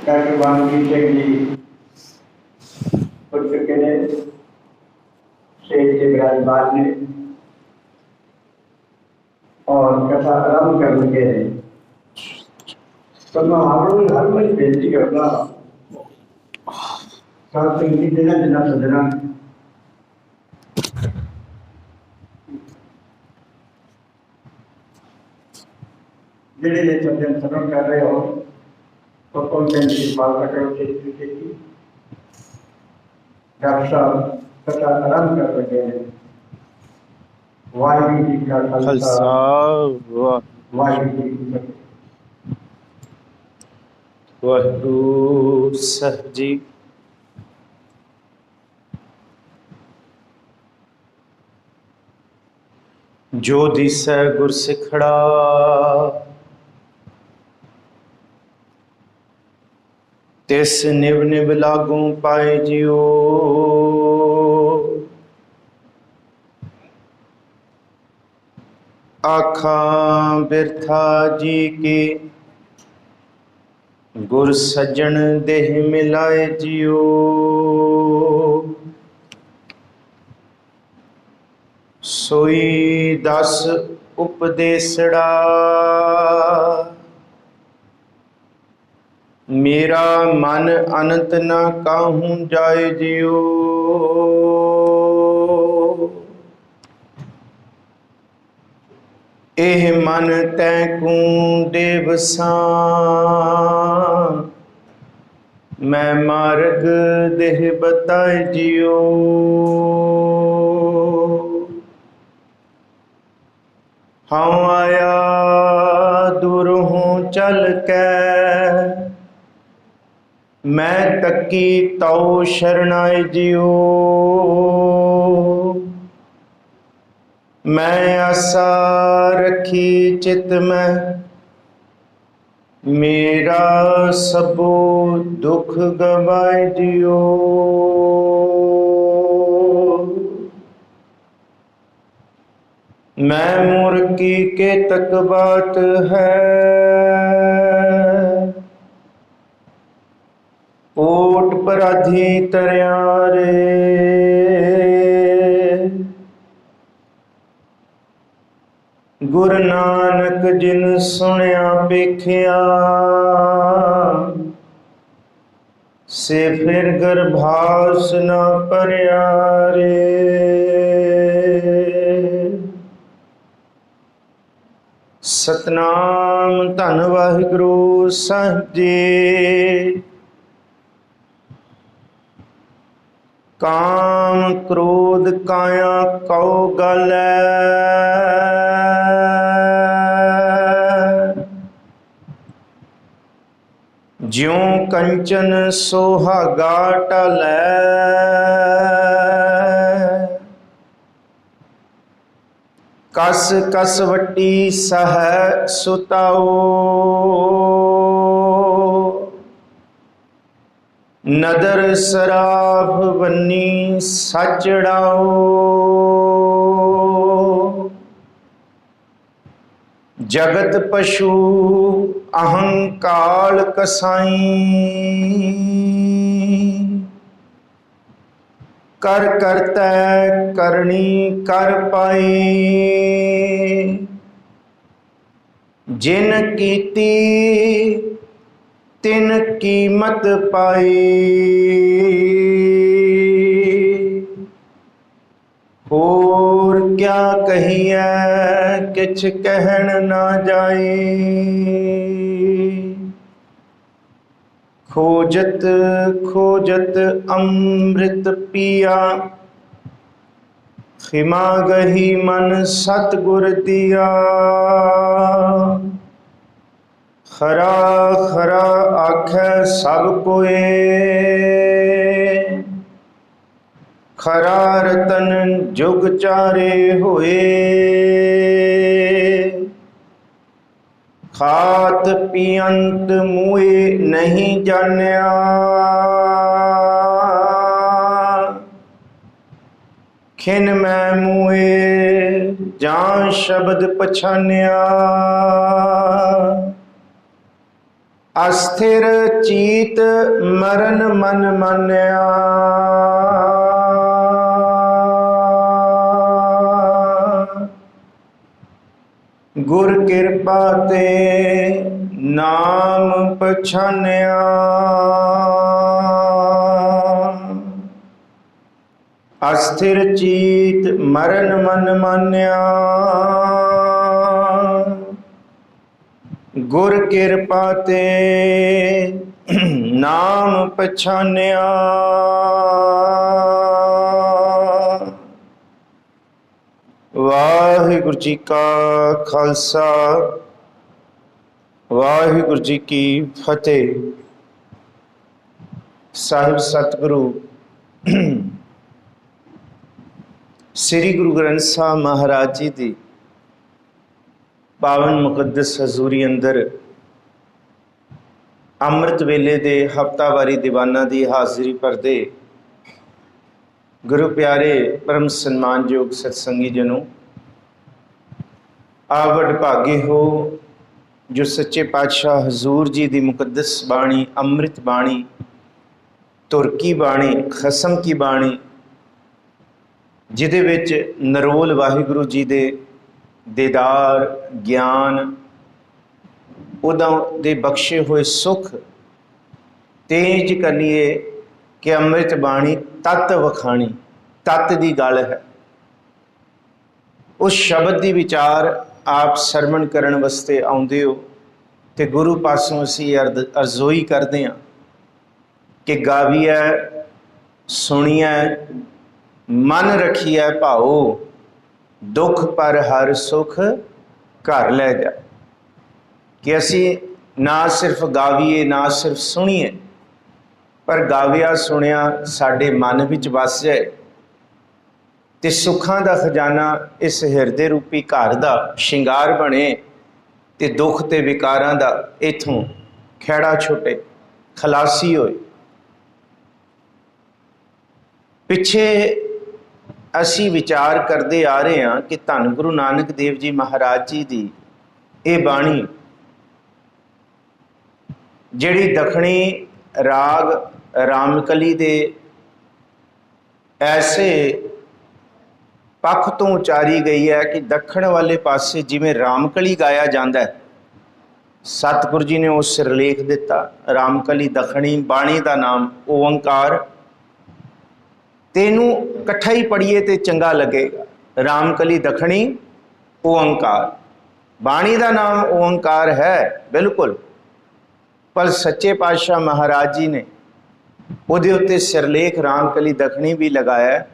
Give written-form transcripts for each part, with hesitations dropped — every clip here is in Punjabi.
डॉक्टर वानवी सिंह जी उठ चुके ने, स्टेज के विराजमान ने और कथा आरंभ कर लगे हैं। तो मैं आप हर बार बेनती करता साथ संगीत देना जिन्ना सजना जिले ने सज्जन श्रवण कर रहे हो तो कौन की पालना करो की डॉक्टर साहब कथा आरंभ कर लगे हैं। वाहिगुरू जी का खालसा वाहिगुरू जी की फतेह। वाहिगुरू साहब जी जो दिसै गुर सिखड़ा तिस निभ निभ लागू पाए जियो। आखा बिरथा जी के गुर सज्जन देह मिलाए जियो। सोई दस उपदेसड़ा मेरा मन अनंत न काहूं जाए जियो। एह मन तैकू देवसां मैं मार्ग देह बताए जियो। हाँ आया दूरों चल के मैं तकी तौ शरणाए जियो। मैं आशा रखी चित में मेरा सबो दुख गवाए जियो। मैं मुर्गी के तक बात है ओट पराधी तरियारे। गुरु नानक जिन सुनिया पेखिया से फिर गर्भास न परियारे। सतनाम धन वाहिगुरू साहिब जी। काम क्रोध काया कौ गलै ज्यों कंचन सोहागा टलै। कस कसवटी सह सुताओ नदर सराफ बन्नी सचड़ाओ। जगत पशु अहंकाल कसाई कर करतै करनी कर पाई। जिन कीती तिन कीमत पाई होर क्या कहिए किछ कहन ना जाए। खोजत खोजत अमृत पिया खिमा गही मन सतगुर दिया। खरा खरा आखै सब कोए खरा रतन जुग चारे होए। खात पियंत मुए नहीं जानिया खिन मैं मुए ਜਾਂ ਸ਼ਬਦ ਪਛਾਨਿਆ। ਅਸਥਿਰ ਚੀਤ ਮਰਨ ਮਨ ਮਾਨਿਆ। ਗੁਰ ਕਿਰਪਾ ਤੇ ਨਾਮ ਪਛਾਨਿਆ। ਅਸਥਿਰ ਚੀਤ ਮਰਨ ਮਨ ਮਾਨਿਆ। ਗੁਰ ਕਿਰਪਾ ਤੇ ਨਾਮ ਪਛਾਨਿਆ। ਵਾਹਿਗੁਰੂ ਜੀ ਕਾ ਖਾਲਸਾ, ਵਾਹਿਗੁਰੂ ਜੀ ਕੀ ਫਤਿਹ। ਸਾਹਿਬ ਸਤਿਗੁਰੂ ਸ੍ਰੀ ਗੁਰੂ ਗ੍ਰੰਥ ਸਾਹਿਬ ਮਹਾਰਾਜ ਜੀ ਦੀ ਪਾਵਨ ਮੁਕੱਦਸ ਹਜ਼ੂਰੀ ਅੰਦਰ ਅੰਮ੍ਰਿਤ ਵੇਲੇ ਦੇ ਹਫ਼ਤਾਵਾਰੀ ਦੀਵਾਨਾਂ ਦੀ ਹਾਜ਼ਰੀ ਭਰਦੇ ਗੁਰੂ ਪਿਆਰੇ ਪਰਮ ਸਨਮਾਨਯੋਗ ਸਤਸੰਗੀ ਜਨੋ, ਆਪ ਵਡਭਾਗੇ ਹੋ ਜੋ ਸੱਚੇ ਪਾਤਸ਼ਾਹ ਹਜ਼ੂਰ ਜੀ ਦੀ ਮੁਕੱਦਸ ਬਾਣੀ, ਅੰਮ੍ਰਿਤ ਬਾਣੀ, ਤੁਰ ਕੀ ਬਾਣੀ, ਖਸਮ ਕੀ ਬਾਣੀ, ਜਿਹਦੇ ਵਿੱਚ ਨਰੋਲ ਵਾਹਿਗੁਰੂ ਜੀ ਦੇ ਦੀਦਾਰ, ਗਿਆਨ, ਉਹਦਾ ਦੇ ਬਖਸ਼ੇ ਹੋਏ ਸੁੱਖ ਤੇਜ ਕਰਨੀਏ ਕਿ ਅੰਮ੍ਰਿਤ ਬਾਣੀ ਤਤ ਵਖਾਣੀ, ਤਤ ਦੀ ਗੱਲ ਹੈ। ਉਸ ਸ਼ਬਦ ਦੀ ਵਿਚਾਰ ਆਪ ਸਰਵਣ ਕਰਨ ਵਾਸਤੇ ਆਉਂਦੇ ਹੋ ਤੇ ਗੁਰੂ ਪਾਸੋਂ ਅਸੀਂ ਅਰਜ਼ੋਈ ਕਰਦੇ ਹਾਂ ਕਿ ਗਾਵੀਐ ਸੁਣੀਐ ਮਨ ਰੱਖੀਐ ਭਾਓ, ਦੁੱਖ ਪਰ ਹਰ ਸੁਖ ਘਰ ਲੈ ਜਾ। ਕਿ ਅਸੀਂ ਨਾ ਸਿਰਫ ਗਾਵੀਏ, ਨਾ ਸਿਰਫ ਸੁਣੀਏ, ਪਰ ਗਾਵਿਆ ਸੁਣਿਆ ਸਾਡੇ ਮਨ ਵਿੱਚ ਵਸ ਜਾਏ ਤੇ ਸੁੱਖਾਂ ਦਾ ਖਜ਼ਾਨਾ ਇਸ ਹਿਰਦੇ ਰੂਪੀ ਘਰ ਦਾ ਸ਼ਿੰਗਾਰ ਬਣੇ ਤੇ ਦੁੱਖ ਤੇ ਵਿਕਾਰਾਂ ਦਾ ਇਥੋਂ ਖਹਿੜਾ ਛੁੱਟੇ, ਖਲਾਸੀ ਹੋਏ। ਪਿੱਛੇ ਅਸੀਂ ਵਿਚਾਰ ਕਰਦੇ ਆ ਰਹੇ ਹਾਂ ਕਿ ਧੰਨ ਗੁਰੂ ਨਾਨਕ ਦੇਵ ਜੀ ਮਹਾਰਾਜ ਜੀ ਦੀ ਇਹ ਬਾਣੀ ਜਿਹੜੀ ਦੱਖਣੀ ਰਾਗ ਰਾਮਕਲੀ ਦੇ ਐਸੇ ਪੱਖ ਤੋਂ ਉਚਾਰੀ ਗਈ ਹੈ ਕਿ ਦੱਖਣ ਵਾਲੇ ਪਾਸੇ ਜਿਵੇਂ ਰਾਮਕਲੀ ਗਾਇਆ ਜਾਂਦਾ ਹੈ, ਸਤਿਗੁਰੂ ਜੀ ਨੇ ਉਹ ਸਿਰਲੇਖ ਦਿੱਤਾ। ਰਾਮਕਲੀ ਦੱਖਣੀ ਬਾਣੀ ਦਾ ਨਾਮ ਓੰਕਾਰ, ਤੈਨੂੰ ਇਕੱਠਾ ਹੀ ਪੜ੍ਹੀਏ ਤੇ ਚੰਗਾ ਲੱਗੇਗਾ। ਰਾਮਕਲੀ ਦੱਖਣੀ ਓੰਕਾਰ, ਬਾਣੀ ਦਾ ਨਾਮ ਓੰਕਾਰ ਹੈ ਬਿਲਕੁਲ, ਪਰ ਸੱਚੇ ਪਾਤਸ਼ਾਹ ਮਹਾਰਾਜ ਜੀ ਨੇ ਉਹਦੇ ਉੱਤੇ ਸਿਰਲੇਖ ਰਾਮਕਲੀ ਦੱਖਣੀ ਵੀ ਲਗਾਇਆ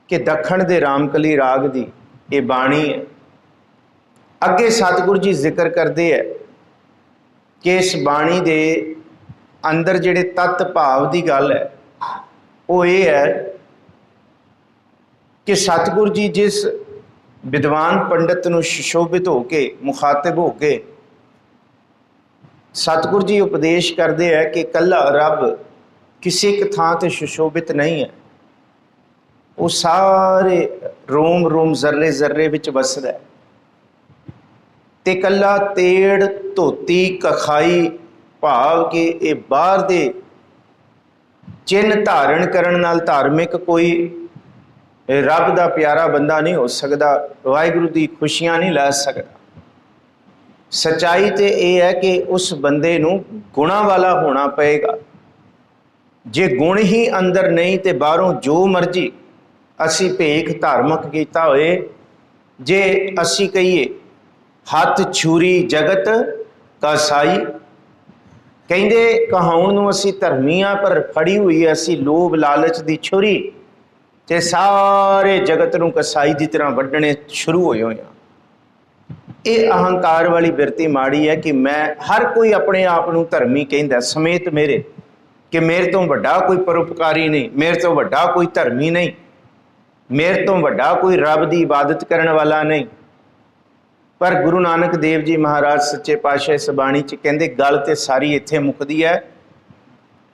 ਕਿ ਦੱਖਣ ਦੇ ਰਾਮਕਲੀ ਰਾਗ ਦੀ ਇਹ ਬਾਣੀ ਹੈ। ਅੱਗੇ ਸਤਿਗੁਰੂ ਜੀ ਜ਼ਿਕਰ ਕਰਦੇ ਹੈ ਕਿ ਇਸ ਬਾਣੀ ਦੇ ਅੰਦਰ ਜਿਹੜੇ ਤੱਤ ਭਾਵ ਦੀ ਗੱਲ ਹੈ ਉਹ ਇਹ ਹੈ ਕਿ ਸਤਿਗੁਰੂ ਜੀ ਜਿਸ ਵਿਦਵਾਨ ਪੰਡਤ ਨੂੰ ਸੁਸ਼ੋਭਿਤ ਹੋ ਕੇ, ਮੁਖਾਤਿਬ ਹੋ ਕੇ ਸਤਿਗੁਰੂ ਜੀ ਉਪਦੇਸ਼ ਕਰਦੇ ਹੈ ਕਿ ਇਕੱਲਾ ਰੱਬ ਕਿਸੇ ਇੱਕ ਥਾਂ ਤੇ ਸੁਸ਼ੋਭਿਤ ਨਹੀਂ ਹੈ, ਉਹ ਸਾਰੇ ਰੋਮ ਰੋਮ, ਜ਼ਰਰੇ ਜ਼ਰਰੇ ਵਿੱਚ ਵਸਦਾ ਹੈ ਤੇ ਇਕੱਲਾ ਤੇੜ, ਧੋਤੀ, ਕਖਾਈ ਭਾਵ ਕਿ ਇਹ ਬਾਹਰ ਦੇ ਚਿੰਨ੍ਹ ਧਾਰਨ ਕਰਨ ਨਾਲ ਧਾਰਮਿਕ ਕੋਈ ਰੱਬ ਦਾ ਪਿਆਰਾ ਬੰਦਾ ਨਹੀਂ ਹੋ ਸਕਦਾ, ਵਾਹਿਗੁਰੂ ਦੀ ਖੁਸ਼ੀਆਂ ਨਹੀਂ ਲੈ ਸਕਦਾ। ਸੱਚਾਈ ਤੇ ਇਹ ਹੈ ਕਿ ਉਸ ਬੰਦੇ ਨੂੰ ਗੁਣਾਂ ਵਾਲਾ ਹੋਣਾ ਪਏਗਾ। ਜੇ ਗੁਣ ਹੀ ਅੰਦਰ ਨਹੀਂ ਤੇ ਬਾਹਰੋਂ ਜੋ ਮਰਜ਼ੀ ਅਸੀਂ ਭੇਖ ਧਾਰਮਿਕ ਕੀਤਾ ਹੋਏ, ਜੇ ਅਸੀਂ ਕਹੀਏ ਹੱਥ ਛੁਰੀ ਜਗਤ ਕਸਾਈ, ਕਹਿੰਦੇ ਕਹਾਉਣ ਨੂੰ ਅਸੀਂ ਧਰਮੀ ਹਾਂ ਪਰ ਫੜੀ ਹੋਈ ਹੈ ਅਸੀਂ ਲੋਭ ਲਾਲਚ ਦੀ ਛੁਰੀ ਤੇ ਸਾਰੇ ਜਗਤ ਨੂੰ ਕਸਾਈ ਦੀ ਤਰ੍ਹਾਂ ਵੱਢਣੇ ਸ਼ੁਰੂ ਹੋਏ ਹੋਏ ਹਾਂ। ਇਹ ਅਹੰਕਾਰ ਵਾਲੀ ਬਿਰਤੀ ਮਾੜੀ ਹੈ ਕਿ ਮੈਂ, ਹਰ ਕੋਈ ਆਪਣੇ ਆਪ ਨੂੰ ਧਰਮੀ ਕਹਿੰਦਾ ਸਮੇਤ ਮੇਰੇ, ਕਿ ਮੇਰੇ ਤੋਂ ਵੱਡਾ ਕੋਈ ਪਰਉਪਕਾਰੀ ਨਹੀਂ, ਮੇਰੇ ਤੋਂ ਵੱਡਾ ਕੋਈ ਧਰਮੀ ਨਹੀਂ, ਮੇਰੇ ਤੋਂ ਵੱਡਾ ਕੋਈ ਰੱਬ ਦੀ ਇਬਾਦਤ ਕਰਨ ਵਾਲਾ ਨਹੀਂ। ਪਰ ਗੁਰੂ ਨਾਨਕ ਦੇਵ ਜੀ ਮਹਾਰਾਜ ਸੱਚੇ ਪਾਤਸ਼ਾਹ ਇਸ ਬਾਣੀ 'ਚ ਕਹਿੰਦੇ ਗੱਲ ਤੇ ਸਾਰੀ ਇੱਥੇ ਮੁੱਕਦੀ ਹੈ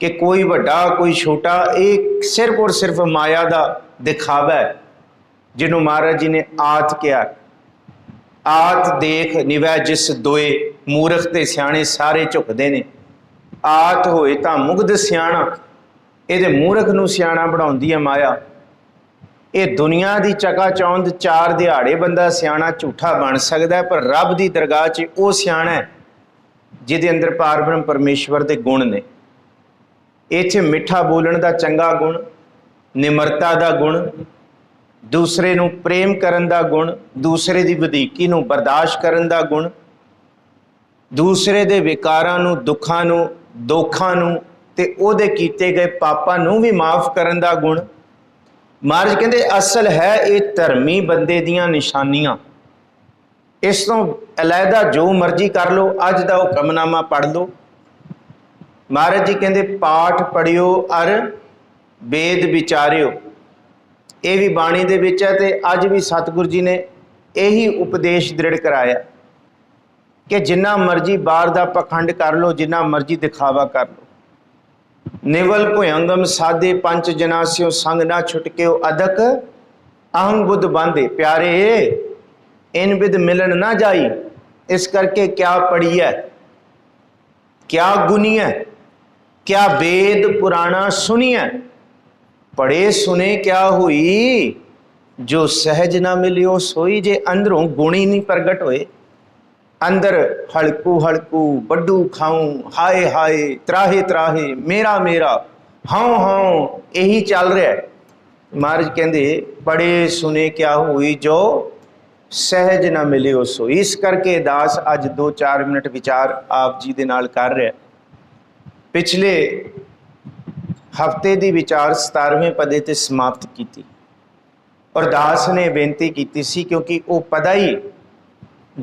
ਕਿ ਕੋਈ ਵੱਡਾ ਕੋਈ ਛੋਟਾ, ਇਹ ਸਿਰਫ ਔਰ ਸਿਰਫ ਮਾਇਆ ਦਾ ਦਿਖਾਵਾ ਹੈ। ਜਿਹਨੂੰ ਮਹਾਰਾਜ ਜੀ ਨੇ ਆਤ ਕਿਹਾ। ਆਤ ਦੇਖ ਨਿਵੈ ਜਿਸ ਦੋਏ, ਮੂਰਖ ਤੇ ਸਿਆਣੇ ਸਾਰੇ ਝੁਕਦੇ ਨੇ। ਆਤ ਹੋਏ ਤਾਂ ਮੁਗਧ ਸਿਆਣਾ, ਇਹਦੇ ਮੂਰਖ ਨੂੰ ਸਿਆਣਾ ਬਣਾਉਂਦੀ ਹੈ ਮਾਇਆ। ਇਹ ਦੁਨੀਆ ਦੀ ਚਕਾਚੌਂਧ 4 ਦਿਹਾੜੇ ਬੰਦਾ ਸਿਆਣਾ ਝੂਠਾ ਬਣ ਸਕਦਾ ਹੈ, ਪਰ ਰੱਬ ਦੀ ਦਰਗਾਹ 'ਚ ਉਹ ਸਿਆਣਾ ਹੈ ਜਿਹਦੇ ਅੰਦਰ ਪਾਰਬ੍ਰਹਮ ਪਰਮੇਸ਼ਵਰ ਦੇ ਗੁਣ ਨੇ। ਇੱਥੇ ਮਿੱਠਾ ਬੋਲਣ ਦਾ ਚੰਗਾ ਗੁਣ, ਨਿਮਰਤਾ ਦਾ ਗੁਣ, ਦੂਸਰੇ ਨੂੰ ਪ੍ਰੇਮ ਕਰਨ ਦਾ ਗੁਣ, ਦੂਸਰੇ ਦੀ ਵਧੀਕੀ ਨੂੰ ਬਰਦਾਸ਼ਤ ਕਰਨ ਦਾ ਗੁਣ, ਦੂਸਰੇ ਦੇ ਵਿਕਾਰਾਂ ਨੂੰ, ਦੁੱਖਾਂ ਨੂੰ, ਦੋਖਾਂ ਨੂੰ ਤੇ ਉਹਦੇ ਕੀਤੇ ਗਏ ਪਾਪਾਂ ਨੂੰ ਵੀ ਮਾਫ ਕਰਨ ਦਾ ਗੁਣ। ਮਹਾਰਾਜ ਕਹਿੰਦੇ ਅਸਲ ਹੈ ਇਹ ਧਰਮੀ ਬੰਦੇ ਦੀਆਂ ਨਿਸ਼ਾਨੀਆਂ। ਇਸ ਤੋਂ ਅਲੱਗਾ ਜੋ ਮਰਜ਼ੀ ਕਰ ਲਓ, ਅੱਜ ਦਾ ਹੁਕਮਨਾਮਾ ਪੜ੍ਹ ਲਓ। ਮਹਾਰਾਜ ਜੀ ਕਹਿੰਦੇ ਪਾਠ ਪੜ੍ਹਿਓ ਅਰ ਵੇਦ ਵਿਚਾਰਿਓ। ਇਹ ਵੀ ਬਾਣੀ ਦੇ ਵਿੱਚ ਹੈ ਤੇ ਅੱਜ ਵੀ ਸਤਿਗੁਰੂ ਜੀ ਨੇ ਇਹੀ ਉਪਦੇਸ਼ ਦ੍ਰਿੜ ਕਰਾਇਆ ਕਿ ਜਿੰਨਾ ਮਰਜ਼ੀ ਬਾਹਰ ਦਾ ਪਖੰਡ ਕਰ ਲਓ, ਜਿੰਨਾ ਮਰਜ਼ੀ ਦਿਖਾਵਾ ਕਰ ਲਓ। ਨਿਵਲ ਭੁਯੰਗਮ ਸਾਧੇ ਪੰਚ ਜਨਾਸਿਓ, ਸੰਗ ਨਾ ਛੁਟਕਿਓ ਅਦਕ ਅਹੰ ਬੁੱਧ ਬਾਂਧੇ। ਪਿਆਰੇ ਇਨ ਵਿਦ ਮਿਲਣ ਨਾ ਜਾਈ। ਇਸ ਕਰਕੇ ਕਿਆ ਪੜੀ ਹੈ, ਕਿਆ ਗੁਨੀ ਹੈ, क्या वेद पुराना सुनिए। पढ़े सुने क्या हुई, जो सहज ना मिलियो सोई। जे अंदरों गुण ही नहीं प्रगट होए, अंदर हड़कू हड़कू बड्डू खाऊं, हाय हाय त्राहे त्राहे, मेरा मेरा हाउ हाउ, यही चल रहा है। महाराज कहते पढ़े सुने क्या हुई, जो सहज ना मिलियो सोई। इस करके दास अज 2-4 मिनट विचार आप जी दे नाल कर रहा है। पिछले हफ्ते की विचार 17वें पदे ते समाप्त की और दास ने बेनती की सी, क्योंकि वो पदा ही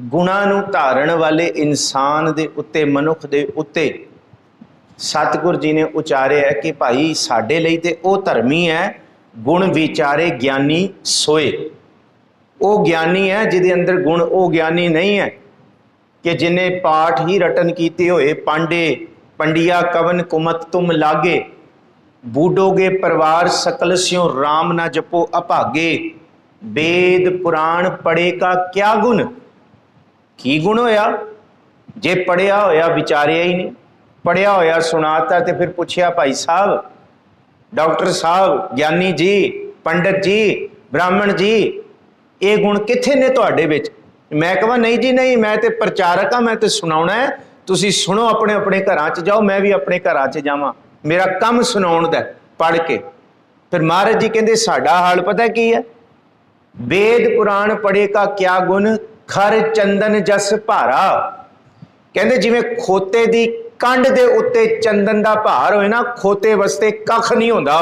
गुणां नूं धारण वाले इंसान दे उत्ते, मनुख दे उत्ते सतगुर जी ने उचारिया है कि भाई साडे लई ते वो धर्मी है गुण विचारे ज्ञानी सोए। वो ज्ञानी है जिहदे अंदर गुण, वो ज्ञानी नहीं है कि जिन्हें पाठ ही रटन कीते होए। पांडे पंडिया कवन कुमत तुम लागे, बूडोगे परिवार सकल स्यों राम ना जपो अभागे। वेद पुराण पढ़े का क्या गुण, की गुण होया जे पढ़िया होया विचारिया ही नहीं। पढ़िया होया सुनाता तो फिर पूछया भाई साहब, डॉक्टर साहब, ज्ञानी जी, पंडित जी, ब्राह्मण जी, ये गुण कित्थे ने तुहाडे विच? मैं कहा नहीं जी नहीं, मैं तो प्रचारक हाँ, मैं तो सुनाउणा है। तुसी सुनो, अपने अपने घरां च जाओ, मैं भी अपने घरां च जावां, मेरा काम सुनाउण दा पढ़ के। फिर महाराज जी कहते साडा हाल पता की है, वेद पुराण पढ़े का क्या गुण, खर चंदन जस भारा। कहते जिवें खोते दी कंड दे उत्ते चंदन दा भार होए ना, खोते वास्ते कख नहीं हुंदा,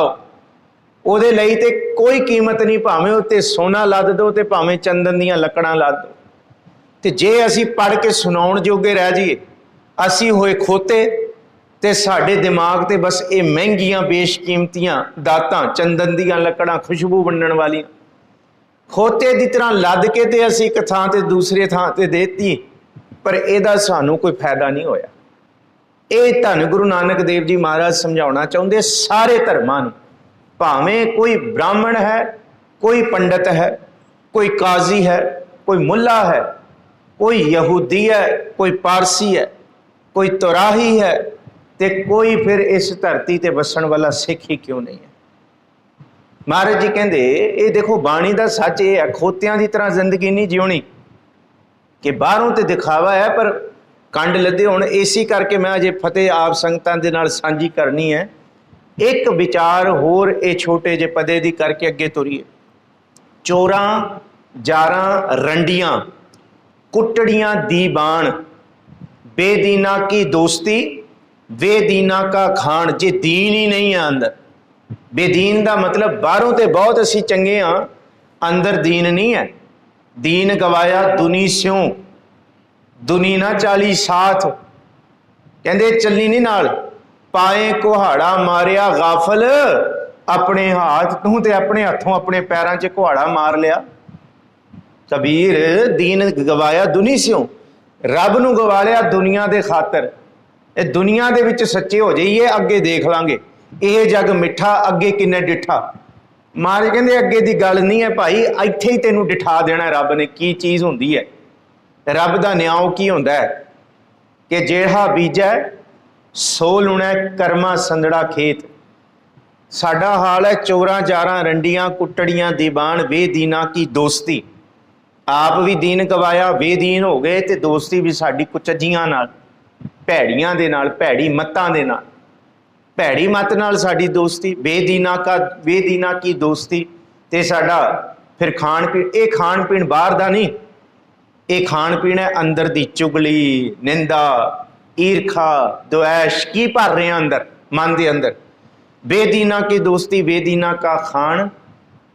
ओहदे लई ते कोई कीमत नहीं। भावें उत्ते सोना लद दो ते भावें चंदन दीयां लकड़ां लद दो। ते जे असीं पढ़ के सुनाउण जोगे रह जाइए, असी होए खोते ते साडे दिमाग ते बस ये महंगियां बेशकीमतियां दातां, चंदन दीयां लकड़ां, खुशबू वंडण वालियां खोते दी तरह लद के ते असी एक थां ते दूसरे थां ते देती, पर इहदा सानू कोई फायदा नहीं होया। ये धन गुरु नानक देव जी महाराज समझाउणा चाहुंदे सारे धर्मां नूं, भावें कोई ब्राह्मण है, कोई पंडित है, कोई काजी है, कोई मुल्ला है, कोई यहूदी है, कोई पारसी है, कोई तुराही है, ते कोई फिर इस धरती ते वसण वाला सिख ही क्यों नहीं है। महाराज जी कहते ये देखो बाणी का सच ये है, खोतियां की तरह जिंदगी नहीं जिउणी कि बाहरों ते दिखावा है पर कंड लदे हुण। इसी करके मैं अजे फतेह आप संगतां दे नाल सांझी करनी है। एक विचार होर ये छोटे जे पदे दी करके अगे तुरीए। चोरां जारां रंडियां कुटड़ियां दी बाण, बेदीना की दोस्ती बेदीना का खान। जे दीन ही नहीं है अंदर, बेदीन का मतलब बाहरों तो बहुत असी चंगे हाँ, अंदर दीन नहीं है। दीन गवाया दुनी स्यों, दुनी ना चाली साथ। कहते चली नहीं नाल, पाए कुहाड़ा मारिया गाफल, अपने हाथ तू ते अपने हाथों अपने पैरों च कुहाड़ा मार लिया। कबीर दीन गवाया दुनी स्यों, रब नूं गवा लिया दुनिया दे खातर। ये दुनिया दे विच सच्चे हो जाइए, अगे देख लांगे ये जग मिठा, अगे किन्ने डिठा। महाराज कहते अगे की गल नहीं है भाई, इत्थे ही तेनों डिठा देना रब ने की चीज़ होंदी है। रब का न्याय की होंदा है कि जेहा बीजै सो लुणै कर्मा संदड़ा खेत। साडा हाल है चोरां चारां रंडियां कुट्टड़ियां दीवान बेदीना की दोस्ती। आप भी दीन गवाया, बेदीन हो गए, तो दोस्ती भी साडी कुचज्जियां नाल, भैड़ियां दे नाल, भैड़ी मत्तां दे नाल, भैड़ी मत नाल साडी दोस्ती, बेदीना की दोस्ती। ते साडा फिर खाण पीण, ये खाण पीण बाहर दा नहीं, ये खाण पीण है अंदर दी चुगली, निंदा, ईरखा, द्वेष की भर रहे हैं अंदर, मन के अंदर। बेदीना की दोस्ती, बेदीना का खान।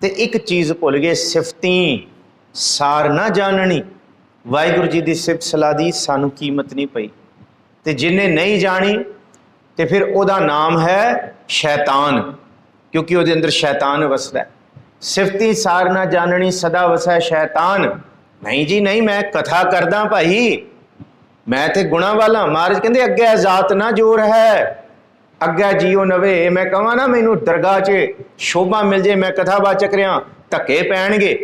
ते एक चीज़ भुल गए, सिफती सार ना जाननी। वाहिगुरू जी की सिफत सलाह दी सानू कीमत नहीं पई, ते जिन्हें नहीं जानी तो फिर ओदा नाम है शैतान, क्योंकि ਉਹਦੇ अंदर शैतान वसदा है। सिफती सार ना जाननी सदा वसै शैतान। नहीं जी नहीं, मैं कथा करदा भाई, मैं तो गुणा वाला। महाराज कहते अगे जात ना जोर है, अगे जीओ नवे। मैं कहा ना मैनू दरगाह च शोभा मिल जाए, मैं कथावाचक रहा, धक्के पैणगे।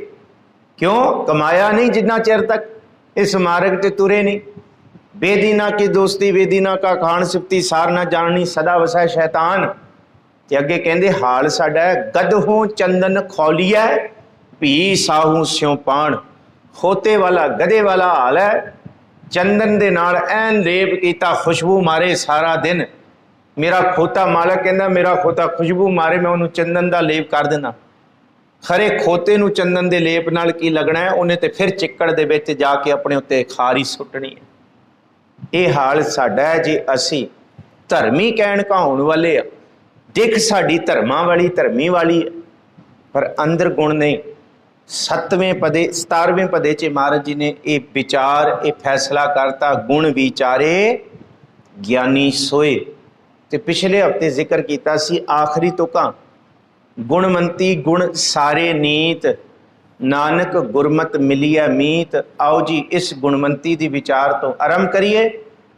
क्यों? कमाया नहीं जिन्ना चिर तक इस मार्ग ते तुरे नहीं। बेदीना की दोस्ती, बेदीना का खान, सिफती सार ना जाननी सदा वसै शैतान। ते अगे कहते हाल साडा है, गदहों चंदन खौलिया भी साहू स्यों पाण। खोते वाला गधे वाला हाल है, चंदन दे नाल ऐन लेप कीता, खुशबू मारे सारा दिन। मेरा खोता, मालक कहता मेरा खोता खुशबू मारे, मैं उन्होंने चंदन का लेप कर देना। खरे खोते नूं चंदन के लेप नाल की लगना है, उन्हें तो फिर चिक्कड़ दे विच जाके अपने उत्ते खारी सुट्टनी है। ये हाल साडा है जे असी धर्मी कहण कहाउण वाले आ, दिख साडी धर्मां वाली धर्मी वाली है, पर अंदर गुण नहीं। 7वें पदे 17वें पदे च महाराज जी ने ये विचार, ये फैसला करता, गुण विचारे ज्ञानी सोए। तो पिछले हफ्ते जिक्र किया सी आखिरी तुकां, गुणमंती गुण सारे नीत, नानक गुरमत मिलिया मीत। आओ जी इस गुणमंती दी विचार तो आरंभ करिए।